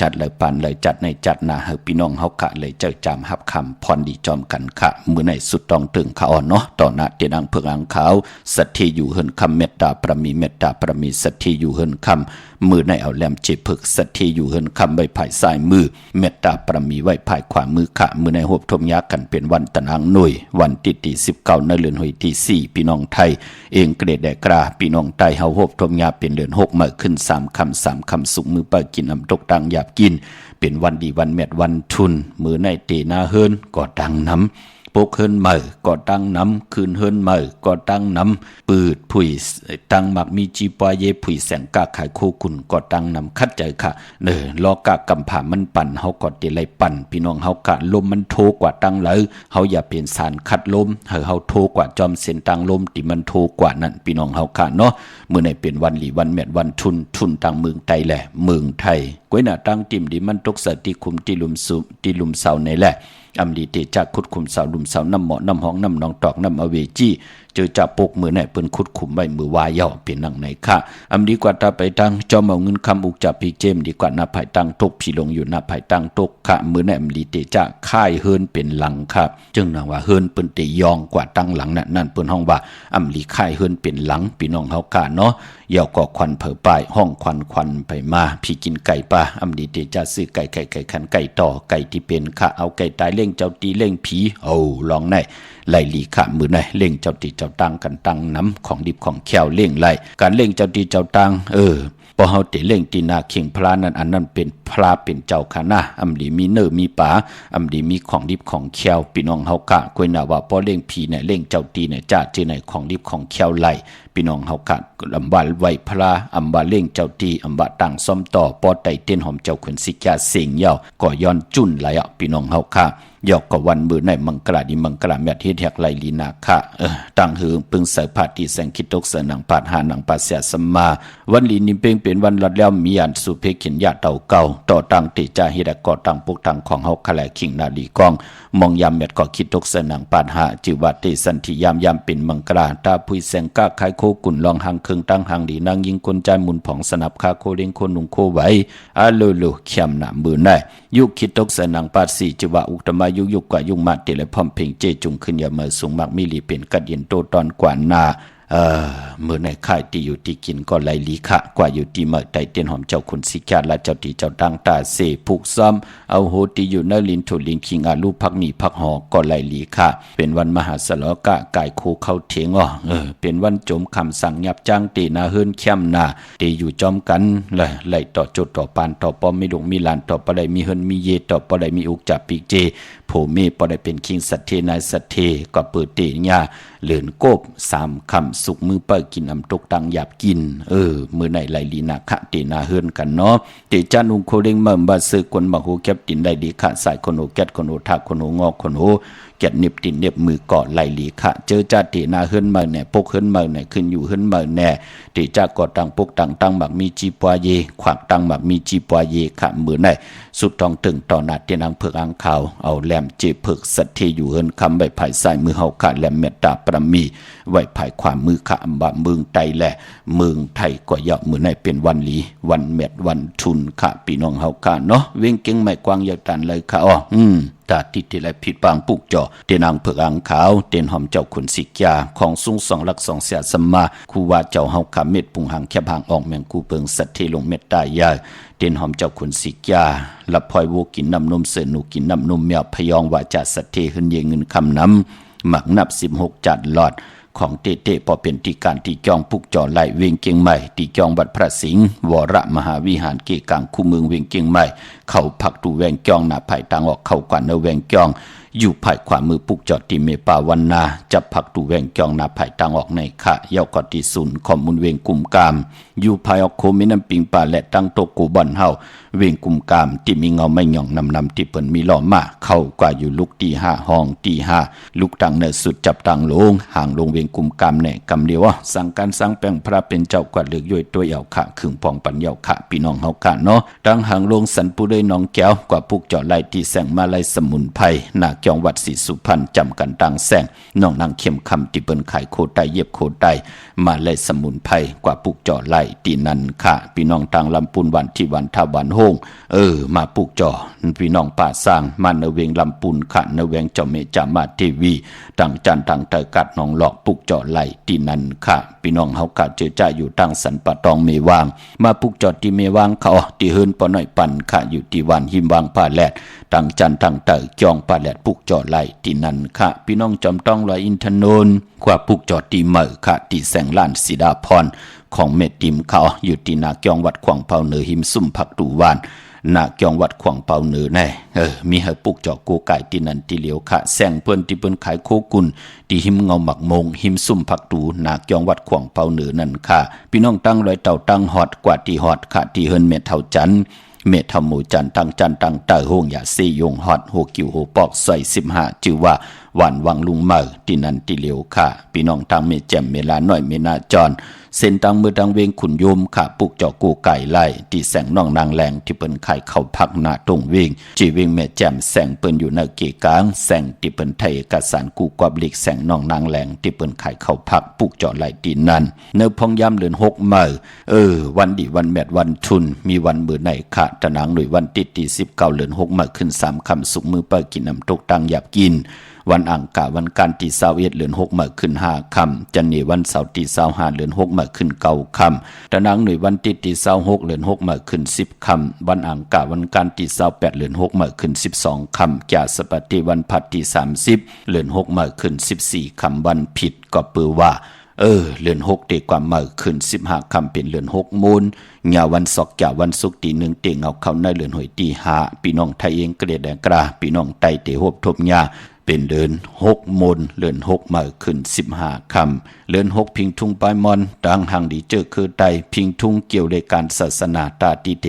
จัดเลยปันเลยจัดในจัดหน้าเฮาพี่น้องเฮาขะเลยเจอจำหับคำพรดีจอมกันขะมือในสุดต้องตึงขาอ่อนเนาะต่อหน้าเตียนังเพื่ออังเขาสัตทีอยู่เฮินคำเมตตาปรมีเมตตาปรมีสัตทีอยู่เฮินคำมือในเอาแหลมจีพึกสัตทีอยู่เฮินคำไว้ภายซ้ายมือเมตตาปรมีไว้ภายขวามือขะมือในหบทมยากันเป็นวันตะนางหน่วยวันที่19ในเดือนหอยที่4พี่น้องไทยเองเกรดแดกราพี่น้องไทยเฮาหบทมยาเป็นเดือน6มาขึ้น3คำสุกมือเปิดกินอำตกตังหยาบกินเป็นวันดีวันเม็ดวันทุนมือในเตนาเฮินก็ดังน้ำปกเฮินเมื่อก็ตั้งน้ำคืนเฮินเมื่อก็ตั้งน้ำปืดผุยตั้งหมักมีจีปวเยผุยแสงกาขายโคกุนก็ตั้งน้ำคัดใจค่ะลอกะกำผ่ามันปั่นเฮาก็เตไลปั่นพี่น้องเฮากะลมมันโทกว่าตั้งเลยเฮาอย่าเป็นสารคัดลมเฮาโทกว่าจอมเส้นตั้งลมที่มันโทกว่านั่นพี่น้องเฮากะเนาะมื้อในเป็นวันหลีวันเม็ดวันทุนตั้งเมืองไทยแหละเมืองไทยก้อยหน้าตั้งติ่มดีมันตกสติคุมที่ลุมสุที่ลุมเสาในแหละอำลีเตจากคุดคุมเสาลุมเสาน้ำเหมาะน้ำห้องน้ำนองตอกน้ำอเวจีเจอจับปกมือไหนเปิ้นคุดคุมไว้มือวายย่อเป็นนังไหนค่ะอำดีกว่าตาไปตั้งจอมเอาเงินคำอุกจับพีเจมดีกว่าหน้าภายตั้งตกพี่ลงอยู่หน้าภายตั้งตกค่ะมือไหนอำลีเตจากค่ายเฮินเป็นหลังค่ะจึงนังว่าเฮินเปิ้นเตยองกว่าตั้งหลังนั่นเปิ้นห้องว่าอำลีค่ายเฮินเป็นหลังพี่น้องเฮาค่ะเนาะเยาก็ควันเผอปลายห้องควันไปมาพี่กินไก่ป่าอำดีเตจะซื้อไก่ขันไก่ต่อไก่ที่เป็นค่ะเอาไก่ตายเล่งเจ้าตีเล่งผีเอาลองไหนไล่หลีค่ะมือไหนเล่งเจ้าตีเจ้าตังกันตังน้ำของดิบของแควเล่งไล่การเล่งเจ้าตีเจ้าตังพอเฮาเตเล่งตีนาเข่งพระนั้นอันนั้นเป็นพระเป็นเจ้าคณะอำดีมีเนอมีป่าอำดีมีของดิบของแควพี่น้องเฮากะกวยน่าว่าพอเล่งผีเนี่ยเล่งเจ้าตีเนี่ยจ้าเจไหนของดิบของแควไล่พี่น้องเฮากะลำบากไว้พระอำบาเล่งเจ้าตีอำบาต่างซ่อมต่อปอไตเต้นหอมเจ้าขุนสิกาเสียงยาวก็ย้อนจุ่นไหลอ่ะพี่น้องเฮากะยอกกวันมือในมังกราดิมังกราแมทเฮ็ดแฮกไหลลีนาคะตั้งหือปึงเสพาติแสงคิดตกเสนังปาดหานังปาเสียสมาวันลีนิเปงเป็นวันลัดแล้วมีอันสุเพขินญาเต่าเก่าต่อตั้งติจาเฮ็ดก่อตั้งปุกตั้งของเฮาคะแลคิงนาลีกองมองยามแมทก็คิดตกเสนังปาดหาจิวัติสันติยามเป็นมังกราตาพุยแสงกะคายโคกุนลองหังเคิงตั้งหังดีนางยิงคนใจมุนผ่องสนับคาโคเด้งคนนุงโคไว้อาโลโลเขียมหน้ามือได้ยุคคิดตกเสนังปาดสีจิวะอุตมายุกกว่ายุงมาเตและพร้อมเพ่งเจจุงขึ้นอย่าเมื่อสูงมักมิลีเป็นกัดเย็นโตตอนกว่านาเมื่อในค่ายที่อยู่ที่กินก็ไหลลีคะกว่าอยู่ที่เมื่อไตเตียนหอมเจ้าคุณสิกาและเจ้าที่เจ้าดังตาเสผูกซ้อมเอาโหตีอยู่ในลินทุลินคิงอาลูพักหนีพักหอก็ไหลลีคะเป็นวันมหาสลกะกายโคเข้าเถียงเป็นวันจมคำสั่งยับจ้างตีนาเฮิรนเข้มนาตีอยู่จอมกันเลยไหลต่อจุดต่อปานต่อปอมมีหลงมีลานต่อปะไดมีเฮิรนมีเยต่อปะไดมีอุกจับปีกเจผู้มีปอได้เป็นคิงสัตเทนายสัตเทก็เปิดเตญาเหลือนโกบ3คำสุกมือเปิดกินอำตกตังหยาบกินมือไหนไหลลีนาคะเตนาเฮิรนกันเนาะเตจานุงโคเด้งเมิ่มบาซึกคนมาโหแก็บตินได้ดีคะสายคนโหแก็ดคนโหทักคนโหงอกคนโหแก็ดเน็บตินเน็บมือเกาะไหลลีคะเจอจ้าเตนาเฮิรนเมิ่เนี่ยปกเฮิรนเมิ่เนี่ยขึ้นอยู่เฮิรนเมิ่แน่เตจากอตังปกตังตังบักมีจีปวเยขวากตังบักมีจีปวเยคะมือไหนสุดทองตึงต่อนาเตียนังเผือกอังขาวเอาแหลมเจเผือกสัตเทอยู่เฮิรนคำใบไผ่ใส่มือเฮาคะแหลมเมตตาปรมีไว้ภายความมือขะอัมบะเมืองไทยแหละเมืองไทยก็ยาวมือในเป็นวันหลีวันเม็ดวันทุนค่ะพี่น้องเฮาค่ะเนาะเว้งเก่งไม่กว้างยาวตันเลยค่ะตาติดที่ไรผิดบางปุกจ่อเตนางเผือกอังขาวเตนหอมเจ้าขุนสิกยาของสูง2 หลัก 2 เสียสมมาคูว่าเจ้าเฮาค่ะเม็ดปุงหางแคบหางออกแมงกูเปิงสัตเทลงเม็ดตายาเตนหอมเจ้าขุนสิกยาลับพลอยโวกินน้ำนมเสนูกินน้ำนมแมวพยองว่าจะสัตเทหึนเยเงินคำน้ำหมักนับ16จัดหลอดของเตพอเป็นที่การที่จองปุกจ่อไหลเวียงเกียงใหม่ที่จองบัดพระสิงห์วรมหาวิหารเกกลางคู่เมืองเวียงเกียงใหม่เข้าพักตูแวงจองหน้าภายต่างออกเข้ากว่าเนแวงจองอยู่ภายขวามือปุกจอดที่เมปาวันนาจับผักตูแวงจองหน้าภายต่างออกในค่ะเยาวกอที่ศูนย์ข้อมูลเวงกลุ่มกามอยู่ภายออกโคมิน้ำปิงป่าและตั้งโตกูบอนเฮา เวงกุมกามที่มีเงาไม่หย่องนำที่เปิ้นมีล้อมาเข้ากว่าอยู่ลุกตี5ห้องตี5ลุกตังเนสุดจับตังลงห่างลงเวงกุมกามแน่กำเดียวสั่งการสั่งแปลงพระเป็นเจ้ากวาดเลือกย่อยตัวเหยาขะขึงปองปัญญาขะพี่น้องเฮากะเนาะดังห่างลงสันปูด้วยน้องแก้วกว่าปุกเจาะไล่ที่แสงมาไล่สมุนไพรนาคจองวัดศรีสุพรรณจำกันดังแสงน้องนางเข้มคำที่เปิ้นขายโคไตเย็บโคไตมาไล่สมุนไพรกว่าปุกเจาะไล่ที่นั่นค่ะพี่น้องทางลำปูนวันที่วันท่าวันโฮงมาปุกเจาะพี่น้องป่าสร้างมาเนเวงลำปูนค่ะเนเวงเจ้าเมจามาทีวีต่างจันต่างเตกัดน้องหลอกปุกเจาะไล่ที่นั่นค่ะพี่น้องเฮากะเจอจ่าอยู่ตั้งสันปะตองเมวางมาปุกเจาะที่เมวางเขาที่เฮินปอน้อยปั่นค่ะอยู่ที่วันหิมวางป่าแลดต่างจันต่างเตจองป่าแลดปุกเจาะไล่ที่นั่นค่ะพี่น้องจอมต้องลอยอินทนนท์กว่าปุกเจาะที่เมอค่ะที่แสงล้านศิดาพรของเม็ดติมเขาอยู่ที่นาจองวัดขวางเผาเหนือหิมซุ่มผักตูวานนาจองวัดขวางเผาเหนือแน่มีเฮปุกเจาะกูไก่ที่นั่นที่เหลียวค่ะแสงเปิ้นที่เปิ้นขายโคกุนที่หิมเงาหมักมงหิมซุ่มผักตูนาจองวัดขวางเผาเหนือนั่นค่ะพี่น้องตั้งลอยเต่าตั้งฮอดกว่าที่ฮอดค่ะที่เฮินเม็ดเท่าจันเมธามูจันตังจันตังเตอหงยาซียงฮอดโหกิวโหปอกใส่15ชื่อว่าวันวังลุงเมอที่นันติเหลียวค่ะพี่น้องทางเมแจ่มเมลาน้อยเมนาจรเส้นตังมือตังเวงขุนโยมค่ะปุกเจาะกูไก่ไล่ที่แสงน้องนางแรงที่เปิ้นไข่เข้าพักหน้าตรงเวงจีเวงเมแจ่มแสงเปิ้นอยู่ในเกกลางแสงที่เปิ้นไทยเอกสารกูกวบลิกแสงน้องนางแรงที่เปิ้นไข่เข้าพักปุกเจาะไล่ที่นั่นเนื้อพองยามเดือน6เมอวันดีวันแมดวันทุนมีวันมือไหนค่ะตะนางหน่วยวันติดที่19เดือน6เมขึ้น3ค่ำสุกมือเปิ้กินน้ำตกตังหยาบกินวันอังคารวันการที่21เดือน6มาขึ้น5ค่ำจันนี่วันเสาร์ที่25เดือน6มาขึ้น9ค่ำตะนางหน่วยวันที่26เดือน6มาขึ้น10ค่ำวันอังคารวันการที่28เดือน6มาขึ้น12ค่ำจากสปฏิวันพัดที่30เดือน6มาขึ้น14ค่ำวันผิดก็เปือว่าเดือน6เตกว่ามาขึ้น15ค่ำเป็นเดือน6มูลญาวันศอกจากวันศุกร์ที่1เตงเอาเข้าในเดือนหอยที่5พี่น้องไทยเองเกลียดแดงกราพี่น้องไตเตหบทบญาเป็นเดือน6มนเดือน6มาขึ้น15ค่ำเดือน6พิงทุ่งปลายมอนดังหังดีเจอคือไตพิงทุ่งเกี่ยวในการศาสนาตาติเต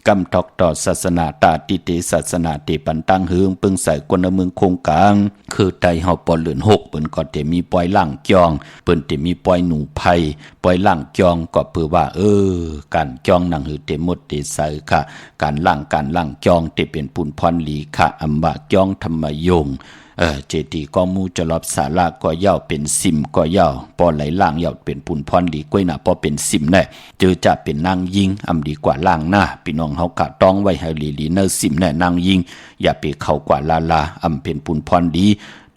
กำตอกต่อศาสนาตาติเตศาสนาเตปันตั้งเฮืองปึงใส่กวนเมืองคงกลางคือไตเฮาปอเดือน6เปิ้นก็จะมีปล่อยล่างจองเปิ้นจะมีปล่อยหนูไผ่ปล่อยล่างจองก็เพื่อว่าการจองหนังหือเตหมดเตใส่ค่ะการล่างจองเตเป็นปุนพรหลีค่ะอำบะจองธรรมยงเจดีก็มูจะรอบศาลาก็ย่าเป็นซิมก็ย่าปอไหลล่างย่าเป็นปุนพรดีกล้วยหน้าปอเป็นซิมแน่เจอจะเป็นนางยิงอำดีกว่าล่างหน้าพี่น้องเฮากะต้องไว้ให้ลีเนอร์ซิมแน่นางยิงอย่าไปเข้ากว่าลาอำเป็นปุนพรดี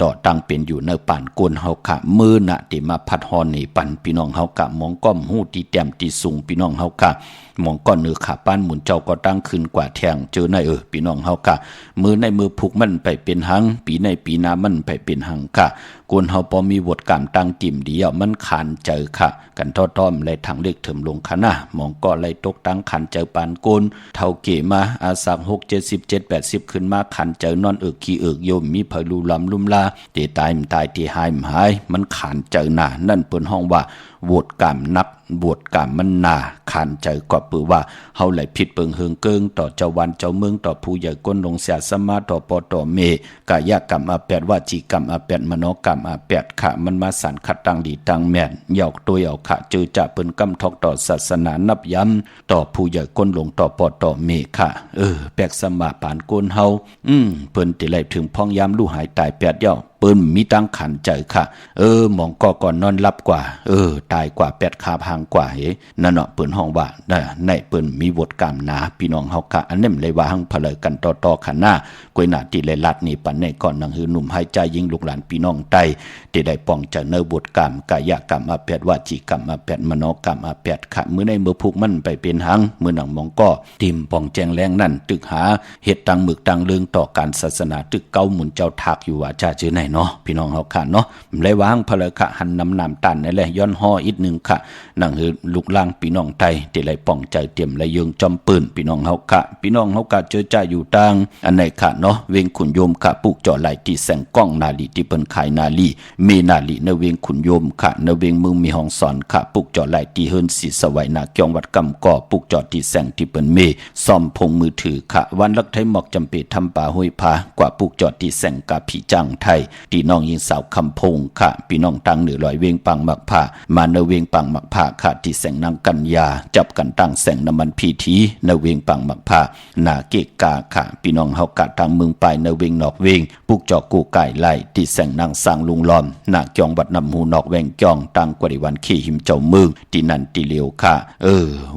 ต่อตั้งเป็นอยู่ในป่านกวนเฮากะมือน่ะที่มาพัดฮอนนี่ปันพี่น้องเฮากะมองก้อมหู้ที่แต้มที่สูงพี่น้องเฮากะมองก้อนเนื้อขาป้านหมุนเจ้าก็ตั้งขึ้นกว่าแทงเจอในพี่น้องเฮากะมือในมือผูกมันไปเป็นหังปีในปีหน้ามันไปเป็นหังค่ะกวนเฮาพอมีบทกรรมตั้งติ่มเดียวมันขานเจอค่ะกันท้อมเลยทางเล็กเถิมลงคะนะมองก็เลยตกตั้งขันเจอปานโกนเท่าเกมาอาสัก6 70 7 80ขึ้นมาขันเจอนอนขี้โยมมีเผลูลำลุ่มลาเตตายมันตายที่หายมันหายมันขานเจอหน้านั่นเปิ้นห้องว่าโหวตกรรมนับบวชกรรมมันนาขานใจก็ปือว่าเฮาไหลผิดเปิงเฮิงเกิงต่อเจ้าวันเจ้าเมืองต่อผู้ใหญ่ก้นลงเสียสมาต่อปอต่อเมกายกรรมอาแปดวาจีกรรมอาแปดมโนกรรมอาแปดขะมันมาสานขัดตังดีตังแม่นเหยาตัวเหยาขะเจอจะเปิ้นกำทอกต่อศาสนานับย้ำต่อผู้ใหญ่ก้นลงต่อปอต่อเมค่ะแปกสมาปานโกนเฮาเปิ้นติไหลถึงพ้องยามลู่หายตายแปดเหยาเปิ้นมีตั้งขันใจค่ะหมองก็ก่อนนอนรับกว่าตายกว่า8ขาพังกว่านั่นเนาะเปิ้นห้องว่าในเปิ้นมีบทกรรมหนาพี่น้องเฮากะอันนั้นเลยว่าหังเผลอกันต่อขันหน้ากวยหน้าที่เลยลัดนี่ปันในก่อนนังหือหนุ่มหายใจยิงลูกหลานพี่น้องใต้ที่ได้ป้องจะเนบทกรรมกายกรรมอาแปดวาจีกรรมอาแปดมโนกรรมอาแปดขะมื้อในมือผูกมันไปเป็นหังมื้อหนังมองก็ติมป้องแจงแรงนั่นตึกหาเฮ็ดตังมึกตังเลืองต่อการศาสนาตึกเก้าหมุนเจ้าทักอยู่ว่าจ้าชื่อไหน เนาะพี่น้องเฮาค่ะเนาะเลยวางพะเลยค่ะหันน้ำตันนั่นแหละย้อนห่ออีกนึงค่ะนั่งคือลูกล่างพี่น้องไทยที่ไหลป้องใจเตรียมและยึงจอมปืนพี่น้องเฮาค่ะพี่น้องเฮาค่ะเจอจ่าอยู่ต่างอันไหนค่ะเนาะเวงขุนโยมค่ะปลูกจ่อไหลที่แสงกล้องนาลีที่เปิ้นขายนาลีเมนาลีในเวงขุนโยมค่ะในเวงเมืองมีห้องสอนค่ะปลูกจ่อไหลที่เฮิรนศรีสวัยนาเกียงวัดกำก่อปลูกจ่อที่แสงที่เปิ้นเมซ่อมพงมือถือค่ะวันลักไทยหมอกจำเป็นทำป่าห้วยผากว่าปลูกจ่อที่แสงกะผีจังไทยที่น้องยิงสาวคำพงค่ะพี่น้องตังเหนือลอยเวงปังมักผ้ามาในเวงปังมักผ้าค่ะที่แสงนางกัญญาจับกันตั้งแสงน้ำมันพีทีในเวงปังมักผ้านาเกกาค่ะพี่น้องเฮากะทางเมืองไปในเวงนอกเวงปลูกจ่อกูไก่ไล่ที่แสงนางสร้างลุงล้อมนาเกียงวัดนำหูนอกแวงจองตังกว่าในวันขี้หิมเจ้าเมืองที่นั่นที่เลียวค่ะ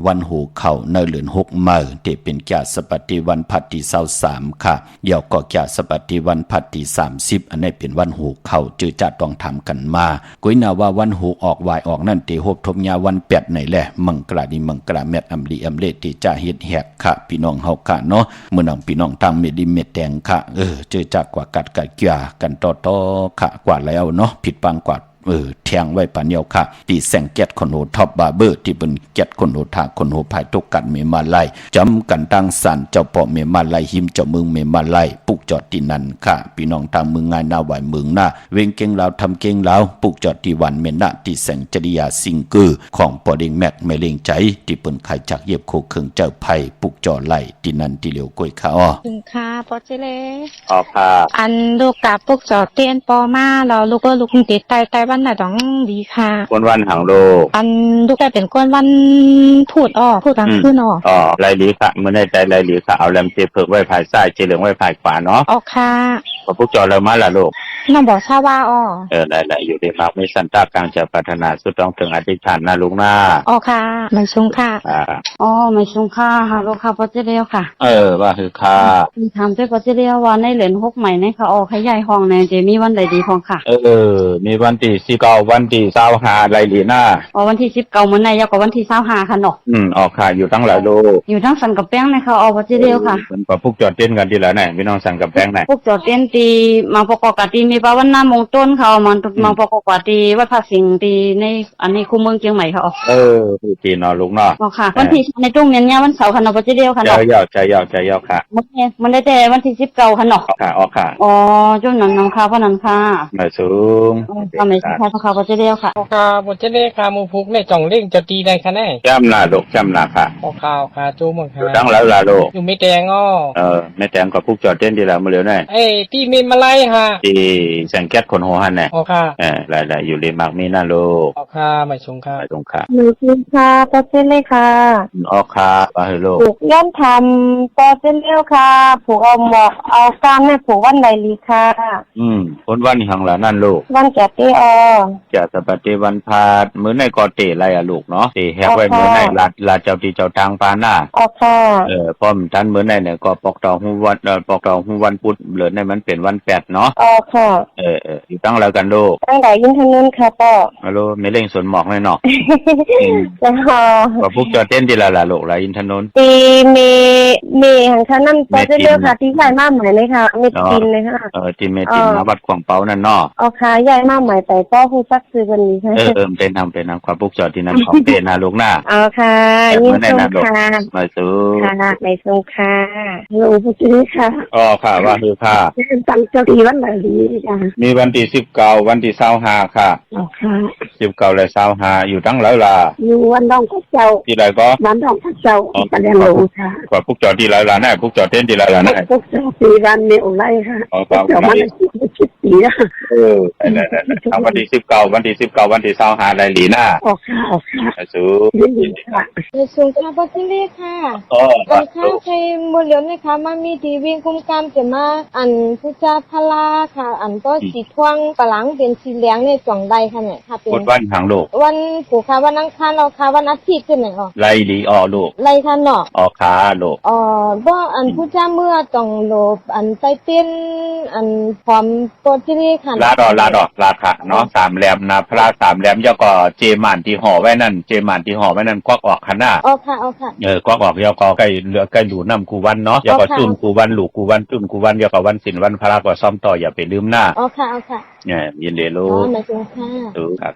วันหูเข่าในเดือน6มื้อที่เป็นแก่สปฏิวันพัดที่23ค่ะเดี๋ยวก็แก่สปฏิวันพัดที่30อันนี้เป็นวันหูเข่าจือจะต้องทำกันมากุ้ยนาว่าวันหูออกวายออกนั่นที่ฮบทบยาวัน8ไหนแหละมังกราดีมังกราแมดอำลีอำเลที่จะเฮ็ดแหกค่ะพี่น้องเฮาค่ะเนาะมื้อน้องพี่น้องทางเมดิเมดแดงค่ะจือจักกว่ากัดกัดเกียกันต่อค่ะกว่าแล้วเนาะผิดปางกว่าแทงไว้ปานเดียวค่ะตีแสงแก๊สคนโหท็อปบาร์เบอร์ที่เป็นแก๊สคนโหทาคนโหภายตกกันเมมาไลจำกันตั้งสันเจ้าปอเมมาไลหิมเจ้าเมืองเมมาไลปลูกจอดที่นั่นค่ะพี่น้องทางเมืองงายนาไหวเมืองหน้าเวงเก่งลาวทำเก่งลาวปลูกจอดที่วันเมนะที่แสงจริยาซิงเกอร์ของปอเด้งแม็กเมเลงใจที่เป็นไข่จักเย็บโคเครื่องเจ้าไผ่ปลูกจอดไลที่นั่นที่เหลียวก้อยค่ะถึงค่ะปอเจเล ค่ะอันลูกกับพวกจอเตียนปอมาเราลูกก็ลูกติดไตวันไหนต้องดีค่ะวันหางโลอันลูกได้เป็นก้นวันพูดกลางคืนไรลีค่ะเมื่อในใจไรลีค่ะเอาแรมเจเพิกไว้ภายซ้ายเจเหลืองไว้ภายขวาเนาะค่ะพอพวกจอเรามาละลูกน้องบอกชาว่าได้อยู่ดีมากมีสันตากลางจะพัฒนาสุดต้องถึงอธิษฐานนะลุงหน้าค่ะไม่ชงค่ะไม่ชงค่ะฮัลโหลค่ะปอเจเรียวค่ะว่าคือค่ะถามด้วยปอเจเรียวว่าในเหรียญ6ใหม่ในค่ะขยายห้องในเจมีวันใดดีพองค่ะมีวันที่19วันที่25ไรลีหน้าวันที่19มื้อในยาวกว่าวันที่25ค่ะเนาะค่ะอยู่ทั้งหลายโลอยู่ทั้งสันกับแป้งนะคะปอเจเรียวค่ะเหมือนกับพวกจอดเต้นกันทีละไหนพี่น้องสันกับแป้งไหนพวกจอดเต้นตีมาประกอบกับตีมีปาวันหน้ามงต้นเขามาประกอบกับตีวัดพระสิงห์ตีในอันนี้คูเมืองเชียงใหม่เขาตีนอลุงเนาะค่ะวันที่ในตรงเนี่ยวันเสาร์ค่ะเนาะปอเจเรียวค่ะเนาะใจยาวค่ะมันได้แต่วันที่19ค่ะเนาะค่ะจุ่มน้ำค่ะพ่อนันค่ะไม่สูงไม่ใช่ค่ะปอเจเรียวค่ะปอเจเรียวค่ะมูพุกในจ่องเล่งจะตีได้คะแนนแจ่มนาลูกแจ่มนาค่ะข่าวค่ะจูหมดค่ะตั้งแล้วล่ะลูกอยู่ไม่แดงไม่แดงกับพวกจอดเต้นดีแล้วมาเร็วแน่ที่มีมาไล่ค่ะที่แสงแก๊สคนโหหันแน่ค่ะได้อยู่เลยมากมีน่าลูกค่ะไม่ชงค่ะไม่ชงค่ะหนูชงค่ะปอเจเรียวค่ะค่ะว่าให้ลูกผูกย้อมทำปอเจเรียวค่ะผูกเอาหมอกเอากามเนี่ยผูกวันไหนลีค่ะวันหังละนั่นลูกวันแก่ตีจะสปฏิวันพาดมื้อในกอเตไรอะลูกเนาะตีแฮกไว้มื้อในลาเจ้าที่เจ้าทางปาหน้าค่ะพร้อมทันมื้อในเนี่ยก็ปอกตองฮู้วันพุธเหลือในมันเป็นวัน8เนาะค่ะอยู่ตั้งแล้วกันลูกตั้งแต่ยินทางนู้นค่ะป้อฮัลโหลไม่เล่งสวนหมอกเลยเนาะจ้าก็พวกจอเต้นดีละลูกละยินทางนู้นตีเมหังค่ะนั่นปอจะเรียกค่ะที่ใหญ่มากใหม่เลยค่ะเมตินเลยค่ะที่เมตินนะวัดขวางเปานั่นเนาะค่ะใหญ่มากใหม่แต่ป้อฮู้จักซื้อวันนี้ค่ะเป็นทำความพวกจอที่นั่นของเต้นนะลูกหน้าค่ะยินดีค่ะมาสู้ค่ะไม่สู้ค่ะลูกผู้ค่ะค่ะว่าคือค่ะตั้งเจ้าที่วันไหนดีจ้ะมีวันที่19วันที่25ค่ะค่ะ19และ25อยู่ตั้งแล้วล่ะอยู่วันดองพระเจ้าที่ไหนก็วันดองพระเจ้าปะเดลงค่ะกว่าพวกจอที่แล้วล่ะนะพวกจอเต้นที่แล้วล่ะนะพวกจอที่วันนี้โอไลค่ะเจ้ามันคิดดีนะวันที่19วันที่25ไรหลีหน้าค่ะสู้ยินดีค่ะในส่วนค่ะปอเจเรียวค่ะบางครั้งใครบ่เหลียวนะคะมามีทีวีคุมกามจะมาอันพุทธพลาค่ะอันก็สีท่วงปะหลังเป็นสีเหลืองในจ่องใดค่ะเนี่ยค่ะเป็นวันทางโลกวันผูกค่ะวันอังคารค่ะวันอาทิตย์ขึ้นไหนไรหลีลูกไรค่ะเนาะค่ะลูกบ่อันพุทธเมื่อต้องโลบอันใจเต้นอันพร้อมปอเจเรียวค่ะลาดค่ะเนาะ3แหลมนะพระ3แหลมยก็เจมานที่ห่อไว้นั่นควักออกคั่นน่ะค่ะควักออกยก็ใกล้เหลือใกล้หลูน้ำกูวันเนาะยก็จุ่มกูวันหลูกูวันจุ่มกูวันยก็วันศิลวันพระก็ซ่อมต่ออย่าไปลืม หน้า อ๋อค่ะเอาค่ะ ยินดี อ๋ รู้ อมาถึงค่ะ รู้ครับ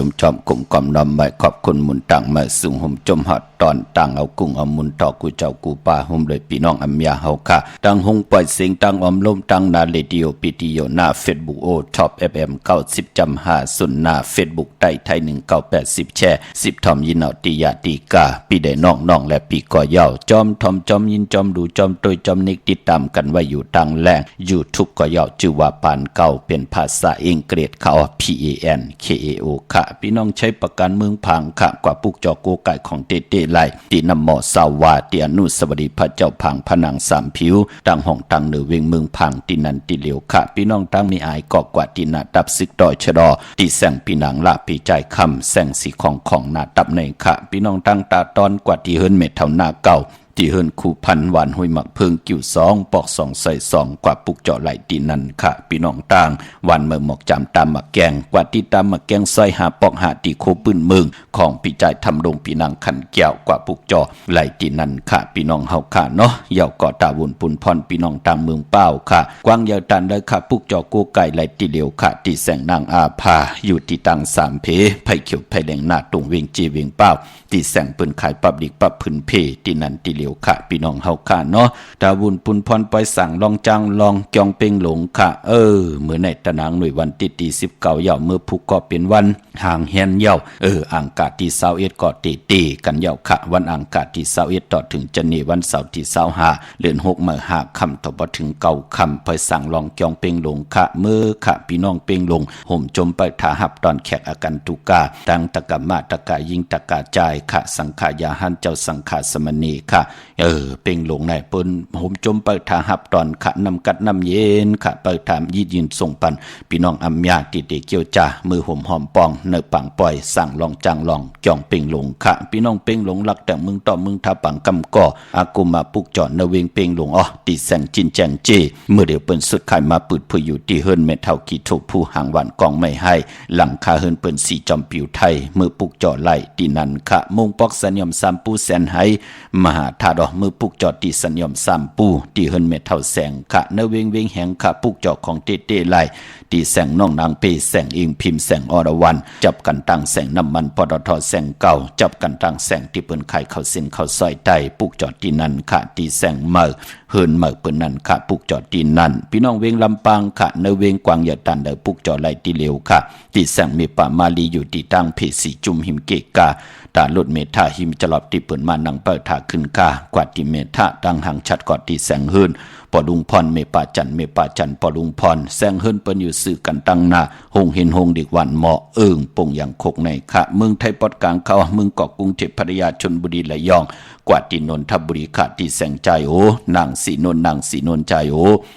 จมจอมกลุ่มกอมนำไม่ขอบคุณมุนตังมาสุ่งห่มจมหัดตอนตังเอากุ้งเอามุนต่อกูเจ้ากูป่าห่มเลยพี่น้องอัมยาเฮาค่ะตังหงปล่อยเสียงตังอมลมตังนาเรดิโอปิติโยหน้าเฟซบุ๊กโอท็อป FM 90.5สุนหน้าเฟซบุ๊กใต้ไทย1980แช่10ทอมยินเอาติยาติกาปีได้น้องและปีก่อยาวจอมทอมจอมยินจอมดูจอมตยจอมนิกติดตามกันไว้อยู่ตังแรง YouTube ก่อยาวชื่อว่าปานเก่าเป็นภาษาอังกฤษเขา PANKAO ค่ะพี่น้องใช้ประกันเมืองพังค่ะกว่าปุกจอโกไก่ของเตเตไลตีนำหมอสาวาตีอนุสวัสดิพระเจ้าพังผนังสามผิวตังห้องตังเหนือเวียงเมืองพังตีนันตีเหลียวค่ะพี่น้องตั้งมีอายกอกว่าตีนาดับซึกดอยชะดอตีแสงปีนังละปีใจคำแสงสีของนาดับในค่ะพี่น้องตั้งตาตอนกว่าที่เฮิรนเม็ดเท่าหน้าเก่าที่เฮิรนคูพันหวานห้วยหมักเพิงกิ่ว2ปอก2ใส่2กว่าปุกเจาะไหลตีนันค่ะพี่น้องต่างวันเมื่อหมอกจำตามหมักแกงกว่าที่ตามหมักแกงซอยหาปอกหาตีโคปืนเมืองของปีใจทำลงปีนังขันแก้วกว่าปุกเจาะไหลตีนันค่ะพี่น้องเฮาค่ะเนาะยาวก่อตาวุ่นปุ่นพรพี่น้องต่างเมืองเป้าค่ะกว้างยาวตันเลยค่ะปุกเจาะโกไก่ไหลตีเหลียวค่ะที่แสงนางอาภาอยู่ที่ตังสามเพไผ่เขียวไผ่แดงหน้าตรงเวียงจีเวียงเป้าที่แสงปืนขายปับดิกปับพื้นเพที่นันตีเหลียว ยวค่ะพี่น้องเฮาค่ะเนาะดาวุนปุนพรปล่อยสั่งลองจังลองจองเป่งหลงค่ะมื้อในตะนางหน่วยวันที่19เหย่ามื้อผู้ก็เป็นวันห่างแฮนเหย่าอังคารที่21ก็ตีกันเหย่าค่ะวันอังคารที่21ต่อถึงจะนี่วันเสาร์ที่25เดือน6มื้อ5ค่ำต่อบ่ถึง9ค่ำปล่อยสั่งลองจองเป่งหลงค่ะมื้อค่ะพี่น้องเป่งหลงห่มจมไปถาหับตอนแขกอากันตุกาตังตะกะมาตะกะยิงตะกะจายค่ะสังขายาหันเจ้าสังขาสมณีค่ะเป่งหลงในเปิ้นห่มจมไปถาหับตอนค่ะนำกัดน้ำเย็นค่ะไปถามยียินส่งปันพี่น้องอัมยาติเตเกียวจ่ามือห่มหอมปองเนื้อปังปล่อยสั่งลองจังลองจ่องเป่งหลงค่ะพี่น้องเป่งหลงหลักแต่มึงต่อมึงทาปังกำก่ออากุมาปุกจอดนเวงเป่งหลงตีแสงจินแจงเจเมื่อเดี๋ยวเปิ้นสุดขายมาปืดผู้อยู่ที่เฮิรนเม็ดเท่ากี่ถูกผู้หางหวานกองไม่ให้หลังคาเฮิรนเปิ้นสีจอมปิวไทยมือปุกจอดไหลตีนันค่ะมงปอกสัญญม3ปูแสนให้มหาธาดมือปุกจอดตีสัญญม3ปูที่เฮิรนเม็ดเท่าแสงค่ะนเวงเวงแหงค่ะปุกจอดของเต้ไหลตีแสงน้องนางเปแสงอิงพิมพ์แสงอรวรรณจับกันตั้งแสงน้ำมันปตทแสงเก่าจับกันตั้งแสงที่เปิ้นไข่เข้าเส้นเข้าซอยใต้ปุกจอดตีนันค่ะตีแสงเมื่อเฮิรนเมื่อเปิ้นนั่นค่ะปุกจอดตีนันพี่น้องเวงลำปางค่ะนเวงกวางอย่าตันเดปุกจอดไหลตีเหลวค่ะตีแสงมีป่ามาลีอยู่ที่ตั้งเพสีจุมหิมเกกาตาลดเมธาหิมจลอบที่เปิ้นมานังเปิดถาขึ้นกากว่าที่เมธาตั้งหังชัดกอดที่แสงเฮิรนปอลุงพรเมป่าจันปอลุงพรแสงเฮิรนเปิ้นอยู่สื่อกันตั้งหน้าหงเห็นหงดิกวันเหมาะปงอย่างคกในค่ะเมืองไทยปอดกลางเขาเมืองเกาะกรุงเทพพัทยาชลบุรีระยองกว่าที่นนทบุรีค่ะที่แสงใจนางสีนนใจ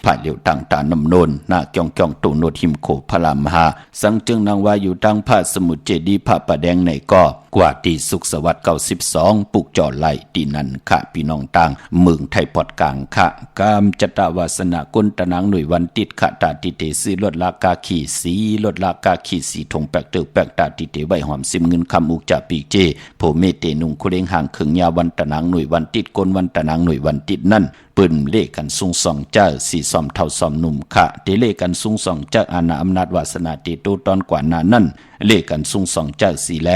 ผ่าเหลียวต่างตานำนนนาเกียงตูโนทิมโขพระรามหาสังจึงนางว่าอยู่ตั้งพระสมุทรเจดีย์พระประแดงในก็กว่าที่สุขสวัสดิ์92ปุกจอไหลที่นั่นค่ะพี่น้องต่างเมืองไทยปอดกลางค่ะกามจตวาสนากุลตะนางหน่วยวันติดค่ะตาติเตซื้อลดลากาขี่สีลดลากาขี่สีทงแปลกเตอแปลกตาติเตใบหอมซิมเงินคำอุกจ่าปีเจโผเมเตนุงคุเรงห่างขึงยาวันตะนางหน่วยวันติดกลวันตะนางหน่วยวันติดนั่นปืนเลขกันสูง2เจ้า4ซอมเท่าซอมหนุ่มค่ะเตเลขกันสูง2เจ้าอาณาอำนาจวาสนาเตโตตอนกว่านานั่นเลขกันสูง2เจ้า4แร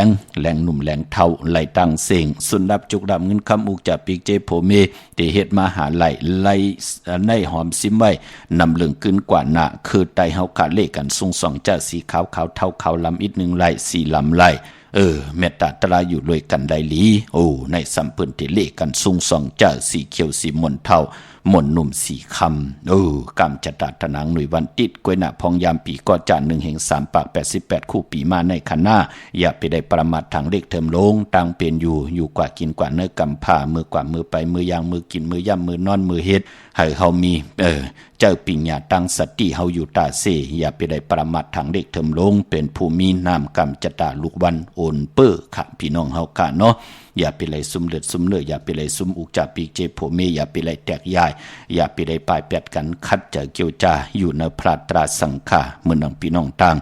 งหนุ่มแรงเท่าไหลตังเสงสุนดับจุกดับเงินคำอุกจ่าปีเจโผเมเตเฮ็ดมาหาไหลในหอมซิมไว้นำเรื่องขึ้นกว่านาคือไตเฮาค่ะเลขกันสูง2เจ้าสีขาวเท่าขาวลำอีก1ไหล4ลำไหลเมตตาตราอยู่ด้วยกันได้หลีในสัมเพิ่นที่เลขกันสูง2เจ้าสีเขียวสีมนเท่ามนหนุ่มสีคำกำจัดตะนางหน่วยวันติดกวยหน้าพองยามปีก็จาน1แห่ง3ปาก88คู่ปีมาในคันหน้าอย่าไปได้ประมาททางเลขเทิมลงตังเป็นอยู่กว่ากินกว่าเนื้อกำผ้ามือกว่ามือไปมือยางมือกินมือย่ำมือนอนมือเฮ็ดให้เฮามีเจ้าปิญญาตั้งสติเฮาอยู่ตาเสอย่าไปได้ประมาททางเลขเทิมลงเป็นผู้มีนามกำจัดตาลูกวันโอนเป้อค่ะพี่น้องเฮาค่ะเนาะอย่าไปเลยซุ่มเลือดซุ่มเลือดอย่าไปเลยซุ่มอุกจ่าปีเจโผเมอย่าไปเลยแตกยายอย่าไปเลยปลายแปดกันคัดเจอเกี่ยวจาอยู่ในพระตราสังฆาเมื่อนังพี่น้องต่าง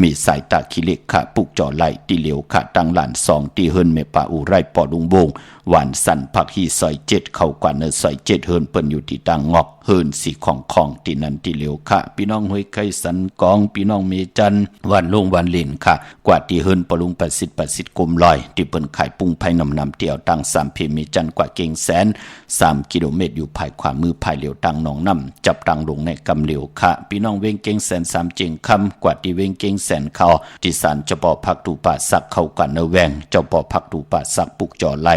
มีสายตาคิเล็กค่ะปุกจ่อไหลตีเหลียวค่ะตั้งหลาน2ตีเฮิรนเมป่าอุไรปอดุงบงหวานสันผักฮีซอย7เข้ากว่าเนซอย7เฮิรนเปิ้นอยู่ที่ต่างงอกเฮิรนสีของตีนันตีเหลียวค่ะพี่น้องห้วยไข่สันกองพี่น้องเมจันวันลงวันเล่นค่ะกว่าที่เฮิรนปลุงประสิทธิ์กลมลอยที่เปิ้นขายปุ้งไผ่นำเตียวตั้ง3เพเมจันกว่าเก่งแสน3กิโลเมตรอยู่ภายขวามือภายเหลียวตั้งหนองน้ำจับตั้งลงในกำเหลียวค่ะพี่น้องเวงเก่งแสน3เจงคำกว่าที่เวงเก่งแสนเขาที่ศาลเจ้าป่อพักตูป่าสักเข้ากันเนแวงเจ้าป่อพักตูป่าสักปุกจ่อไหล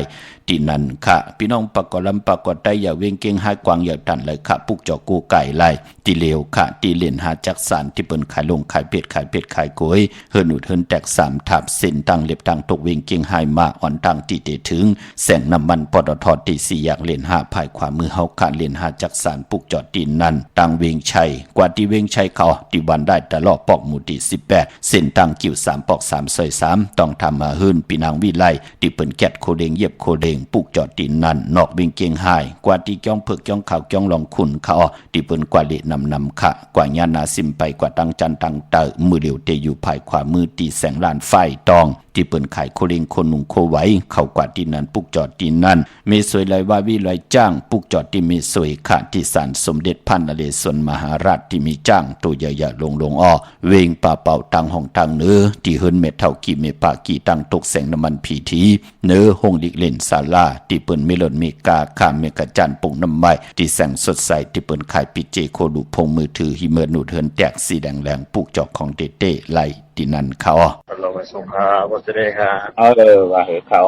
ที่นั่นค่ะพี่น้องปากอลำปากอได้อย่าเวงเก่งหากวางอย่าตันเลยค่ะปุกจ่อกูไก่ไหลที่เลวค่ะที่เล่นหาจักสารที่เปิ้นขายลงขายเป็ดขายกล้วยเฮิรนอุดเฮิรนแตก3ทับเส้นตั้งเล็บตั้งตกเวงเก่งหายมาอ่อนตั้งที่เตถึงแสงน้ำมันปตทที่4อยากเล่นหาภายขวามือเฮาค่ะเล่นหาจักสารปุกจ่อตีนนั่นตั้งเวงชัยกว่าที่เวงชัยเขาที่วันได้ตลอดปอกหมู่ที่18เส้นตั้งกิ้ว3ปอก3ซอย3ต้องทำมาเฮิรนปีนางวิไลที่เปิ้นแกดโคเดงเย็บโคเดงปุกจ่อตีนนั่นนอกเวงเก่งหายกว่าที่จ้องเพิกจ้องขาวจ้องลองขุนเขาที่เปิ้นกว่าเละนำค่ะกว่าญาณาซิมไปกว่าตั้งจันตั้งเตอมือเดียวเตอยู่ภายขวามือตีแสงลานไฟตอง ที่เปิ้นขายโคเลิงโคนุงโคไว้เข้ากว่าที่นั้นปุกจอดที่นั้นมีสวยไหลว่าวิไหลจ้างปุกจอดที่มีสวยค่ะที่ศาลสมเด็จพันนเรศวรมหาราชที่มีจ้างตัวใหญ่ๆลงอ้อเวงป่าเป่าตังห้องตังเนื้อที่เฮิรนเม็ดเท่ากี่เมปากี่ตังตกแสงน้ำมันผีทีเนื้อห้องดิกเล่นศาลาที่เปิ้นเมลอนเมกาข้ามเมกะจันปุ่งน้ำไม้ที่แสงสดใสที่เปิ้นขายปิเจโคดูพงมือถือฮิเมอร์นูเทินแตกสีแดงแรงปุกจอกของเต้ไล่ที่นั่นเขาเราไปส่งค่ะวัสดีค่ะว่าเหเขา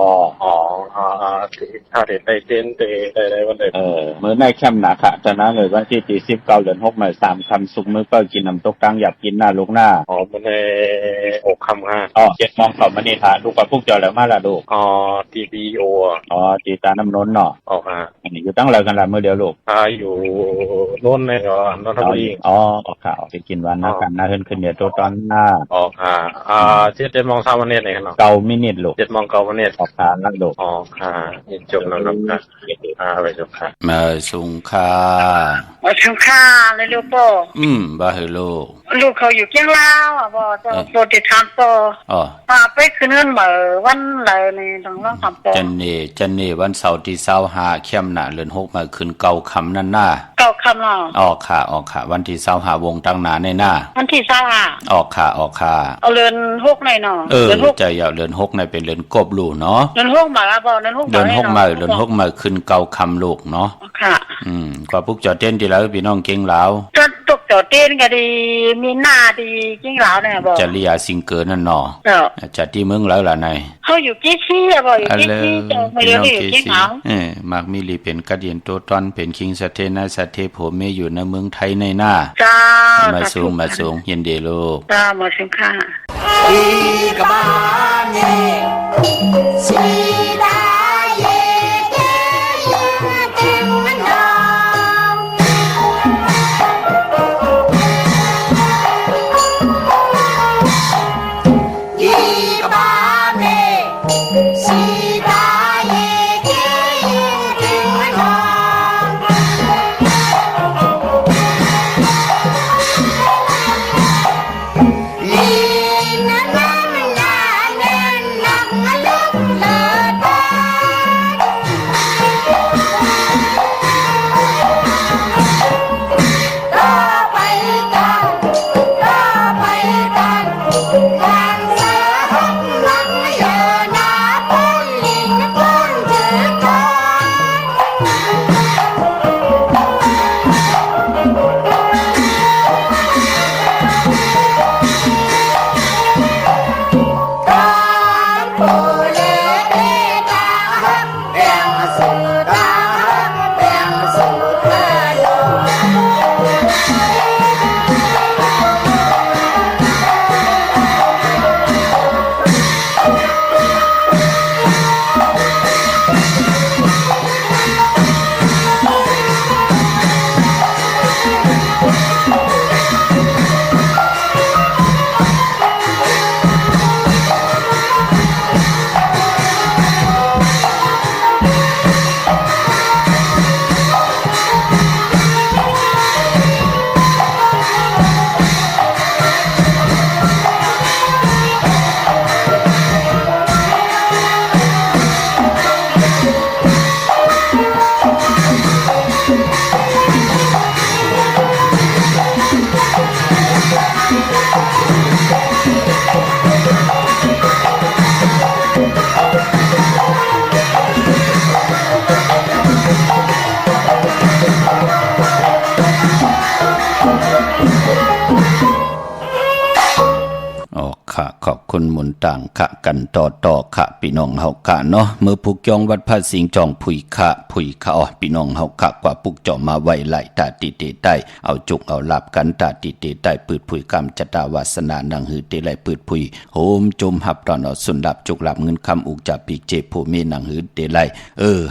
ถ้าเด็ดได้เต้นได้วันเด็ดเมื่อในแคมป์หนาค่ะจะนั้นเลยวันที่19เดือน6มา3คำสุกมื้อก็กินน้ำตกกลางอยากกินหน้าลูกหน้ามันใน6คำค่ะ7โมงเข้ามานี่ค่ะลูกกับพวกเจ้าแล้วมาละลูกTBO ตีตาน้ำนนเนาะค่ะอันนี้อยู่ตั้งแล้วกันละมื้อเดียวลูกอยู่โน่นเลยนนทบุรีค่ะไปกินวันนะกันนะขึ้นเดี๋ยวตัวตอนหน้าค่ะ7 โมง3วันนี้เลยครับ9 มินิลูก7 โมง9วันนี้ค่ะนั่งลูกค่ะนี่จบแล้วค่ะไปจบค่ะมาสุงค่ะมาสุงค่ะเลยลูกป่บ่าเฮโลลูกเขาอยู่เกียงลาวบ่โปรติทามป่ไปคืนเงินเหมือวันเลยนี่ต้องลองทำป่จันนี่วันเสาร์ที่25เข้มหน้าเดือน6มาคืนเก่าคำนั่นหน้าคำเนาะค่ะวันที่25วงตั้งหนาในหน้าวันที่25ออกค่ะเอาเดือน6ในเนาะเดือน6ใจยาวเดือน6ในเป็นเดือนกบลูกเนาะเดือน6มาบ่เดือน6มาเดือน6มาขึ้นเก่าคำลูกเนาะค่ะกว่าพวกจอเต้นดีแล้วพี่น้องเก่งลาวจนตกจอเต้นก็ดีมีหน้าดีเก่งลาวเนี่ยบ่จะเรียซิงเกิลนั่นเนาะจะที่เมืองแล้วล่ะนายเฮาอยู่กี่ที่บ่อยู่กี่ที่จังไม่รู้อยู่เก่งลาวมักมีลีเป็นกระเดียนตัวตอนเป็นคิงสะเทนะสะเทผมเมอยู่ในเมืองไทยในหน้าจ้ามาสูงยินดีลูกจ้ามาสูงค่ะอีกบ้านเย่สีดาเย่เย่เก่งมันดองอีกบ้านเย่สีดาเย่เย่เก่งมันดองขอบคุณหมุนต่างขะกันต่อขะพี่น้องเฮากะเนาะเมื่อผูกจองวัดพระสิงห์จองผุยขะพี่น้องเฮากะกว่าปุกจอมาไว้ไหลตาติเตใต้เอาจุกเอาลาบกันตาติเตใต้ปืดผุยกรรมจตาวาสนานังหือเตไหลปืดผุยโหมจมหับตอนเอาสุนดับจุกลับเงินคำอุกจับปีเจผู้มีนังหือเตไหล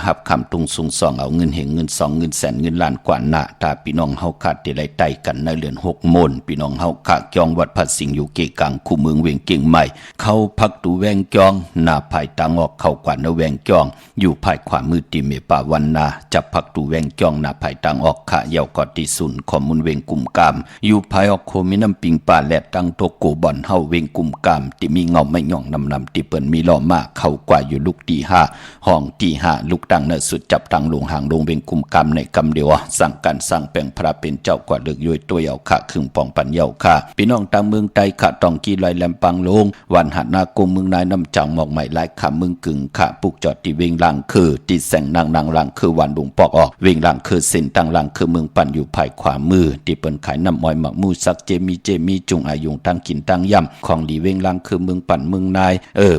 หับคำตุงสุงซองเอาเงินเหงเงิน2เงินแสนเงินล้านกว่าหน้าตาพี่น้องเฮาขาดเตไหลไต่กันในเรือน6 โมนพี่น้องเฮากะจองวัดพระสิงห์อยู่เกกังคู่เมืองเวียงเก่งใหม่เขา พักตูแวงจองหน้าภายตางออกเข้ากว่าในแวงจองอยู่ภายขวามือติเมปาวันนาจับพักตูแวงจองหน้าภายตางออกขะเยาวกอติสุนข้อมูลเวงกุ่มกามอยู่ภายออกโคมีน้ำปิงป่าแลบตังโตโกบ่อนเฮาเวงกุ่มกามที่มีเงาไม่ย่องนำที่เปิ้นมีล้อมาเข้ากว่าอยู่ลูกตี5ห้องตี5ลูกตังเนสุดจับตังลงหางลงเวงกุ่มกามในกำเดียวสั่งการสั่งแปลงพระเป็นเจ้ากว่าเลือกย้อยตัวเยาขะครึ่งปองปันเยาขะพี่น้องตางเมืองไตขะตองกีลอยแหลมปังลงวันหัดนากุมเมืองนายน้ำจังหมอกใหม่หลายขะเมืองกึ่งขะปุกจอดที่เวงลังคือที่แสงนางลังคือวันดงปอกออกเวงลังคือเส้นตังลังคือเมืองปั่นอยู่ภายขวามือที่เปิ้นขายน้ำอ้อยหมักมูสักเจมีจุงอายุงตั้งกินตั้งย่ำของดีเวงลังคือเมืองปั่นเมืองนาย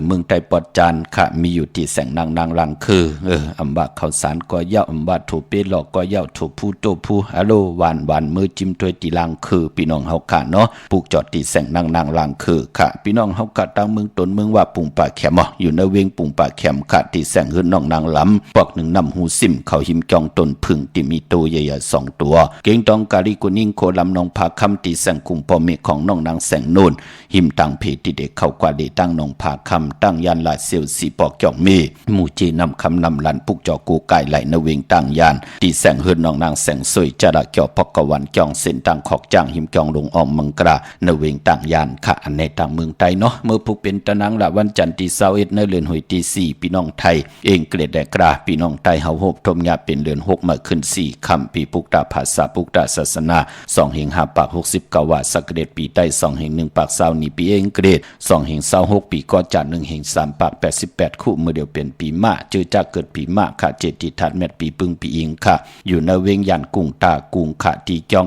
เมืองไตปอดจานขะมีอยู่ที่แสงนางลังคืออำบากข้าวสารก็เย้าอำบาถูเปหลอกก็เย้าถูผู้โตผู้ฮัลโหลวันมือจิ้มถ้วยตีลังคือพี่น้องเฮาขะเนาะปุกจอดที่แสงนางลังคือขะพี่น้องเฮากะตั้งเมืองตนเมืองว่าปุงป่าแขมอยู่ในเวงปุงป่าแขมขะที่แสงหื้นน้องนางลำปอกหนึ่งนำหูซิมเขาหิมจองตนพึ่งที่มีตัวใหญ่ๆ2ตัวเก่งตองกาลิกุนิ่งโคลำนองพาคำที่แสงกุมปอเมของน้องนางแสงโนนหิมตังเพที่เด็กเข้ากว่าเดตั้งนองพาคำตั้งยันลายเซียวสีปอกจองเมหมู่จีนำคำนำลันปุกจอกูไก่ไหลนเวงตั้งยันที่แสงหื้นน้องนางแสงสวยจะระเกี่ยวพกกวันจองเส้นตังขอกจ้างหิมจองลงออมมังกรานเวงตั้งยันขะอันในต่างเมืองไทยเนาะเมื่อผู้เป็นตะนังละวันจันทร์ที่21ในเดือนหอยที่4พี่น้องไทยเองเกรดแดกราพี่น้องไทยเฮาโฮบทมยาเป็นเดือน6มาขึ้น4คำปีปุกตาภาษาปุกตาศาสนา2แห่ง5ปาก69ว่าสักเกรดปีใต้2แห่ง1ปาก20นี่ปีเองเกรด2แห่ง26ปีก็จัด1แห่ง3ปาก88คู่เมื่อเดียวเป็นปีมะเจอจากเกิดปีมะค่ะเจติทัดแมตปีปึงปีอิงค่ะอยู่ในเวงยันกุ้งตากุ้งค่ะตีจอ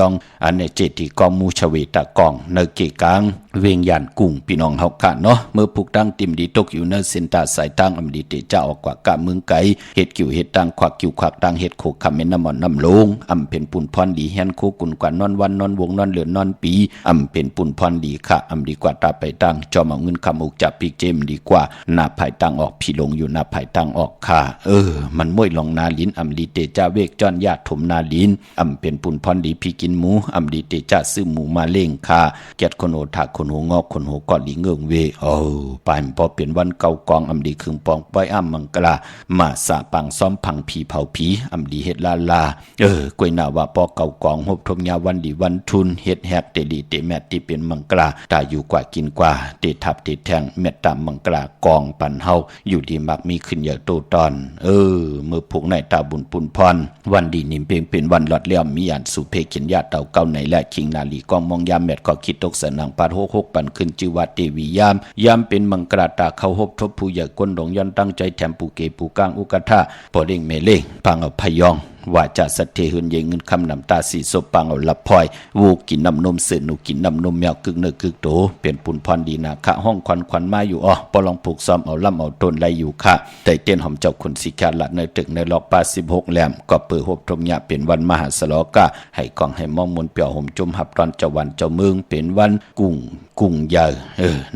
งอันในเจติกองมูชเวตากองในเกกางเวงยันกุ้งพี่น้องเฮาค่ะเนาะเมื่อปุกตั้งติมดีตกอยู่ในเส้นตาสายตั้งอำดีเตจะออกกว่ากะเมืองไกเฮ็ดกิ่วเฮ็ดตังควักกิ่วควักตังเฮ็ดโคคำเม็นน้ำมันน้ำลงอำเป็นปุ่นพรดีแฮนโคกุนกว่านอนวันนอนวงนอนเหลือนนอนปีอำเป็นปุ่นพรดีค่ะอำดีกว่าตาไปตั้งจอมเอาเงินคำอกจับปีเจมดีกว่าหน้าภายตั้งออกพี่ลงอยู่หน้าภายตั้งออกค่ะมันม้วยลองนาลิ้นอำดีเตจะเวกจอนญาติถมนาลิ้นอำเป็นปุ่นพรดีพี่กินหมูอำดีเตจะซื้อหมูมาเล่งค่ะแกดคนโอถักคนโหงอกคนโหกอดลีเงิงเวปานพอเป็นวันเก่ากองอำดีคึงปองป้อยอ้ำมังกลามาสะปังซ้อมพังผีเผาผีอำดีเฮ็ดลากวยหน้าว่าปอเก่ากองฮบทมยาวันดีวันทุนเฮ็ดแฮกเตลีเตแมตที่เป็นมังกลาตาอยู่กว่ากินกว่าเตทับเตแทงเม็ดตามมังกลากองปันเฮาอยู่ดีมักมีขึ้นเยอะโตตอนมือผูกในตาบุญปุนพรวันดีนิ่มเพียงเป็นวันหลอดเลี้ยมมีอันสุเพขินญาติเต่าเก่าในและคิงนาลีกองมองยามแมดก็คิดตกสนังปาด6ปันขึ้นจิวัดเทวียามเป็นมังกราตาเขาฮบทบผู้ใหญ่ก้นหลงย้อนตั้งใจแถมปูเกปูกางอุกทะปอเด้งเมเล่งพังเอาพยองว่าจะสัตเทหืนเยเงินคำนำตาสีศพปังเอาลับพลอยวูกินน้ำนมเสือหนูกินน้ำนมแมวกึกเนื้อกึกโตเป็นปุ่นพรดีนาคะห้องควันมาอยู่ปอลองผูกซ้อมเอาล่ำเอาต้นไรอยู่ค่ะแต่เต้นหอมเจ้าคนสีขาดละในตึกในล็อก86แหลมก็เปิดหบทมยะเป็นวันมหาสลอกะให้กองให้มองมนเปียวห่มจุ่มหับตอนเจ้าวันเจ้าเมืองเป็นวันกุ้งใหญ่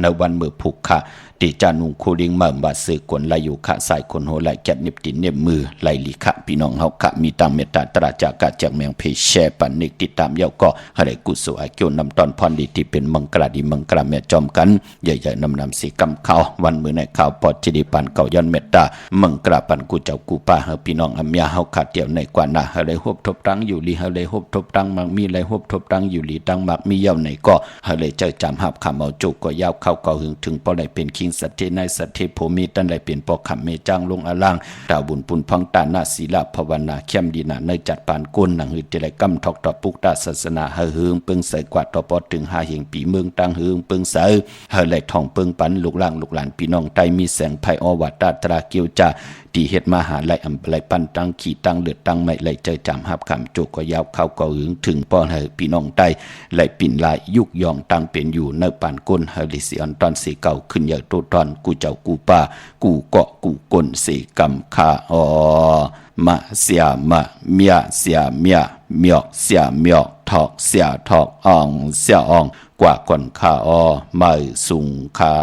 ในวันมือผูกค่ะติจานุงคูลิงเมื่อบาดซื้อกวนไหลอยู่ขะสายคนโหไหลแกะนิบตินเน็บมือไหลลิขะพี่น้องเฮาขะมีตังเมตตาตราจากะจากแมงเพแชปันนิกติดตามเย้าก็ให้กุศลอาเกี่ยวนำตอนพรดีที่เป็นมังกรดีมังกรแม่จอมกันใหญ่ๆนำสีกำเขาวันมือในข่าวปอดจิริปันเก่าย้อนเมตตามังกรปันกูเจ้ากูป้าเฮาพี่น้องอเมียเฮาขาดเดียวในกว่านะให้ฮบทบตั้งอยู่ลีให้ฮบทบตั้งมักมีไหลฮบทบตั้งอยู่ลีตั้งมักมีเย้าในก็ให้เจ้าจำหับคำเอาจุกก็ยาวเข้าก็หึงถึงพอได้เป็นคิงสัตเทในสัตเทโพมีตันได้เป็นปอกขำเมจ้างลงอล่างดาวบุญปุนพังตานาศีลาภาวนาเข้มดีนาในจัดปานก้นหนังหืดเจริญกำทอกต่อปุกตาศาสนาเฮืองเปิงใส่กวาดต่อปอถึง5เฮงปีเมืองตั้งเฮืองเปิงใส่เฮไหลทองเปิงปันลูกหลานพี่น้องไตมีแสงไพอวัดตาตราเกียวจาตีเฮ็ดมาหาไหลอำไหลปันตั้งขี่ตั้งเลือดตั้งไม่ไหลใจจำหับคำโจกก็ยาวเข้าก็หึงถึงป้อนให้พี่น้องไตไหลปิ่นลายยุกยองตั้งเป็นอยู่ในปานก้นเฮลิสิอันตอนสีเก่าขึ้นเยอะโตตอนกูเจ้ากูป้ากูเกาะกูก้นสีกำคามาเสียมาเมียเสียเมียเมียเสียเมียทอกเสียทอกอ่องเสียอ่องกว่าก่อนคาไม่สุงคา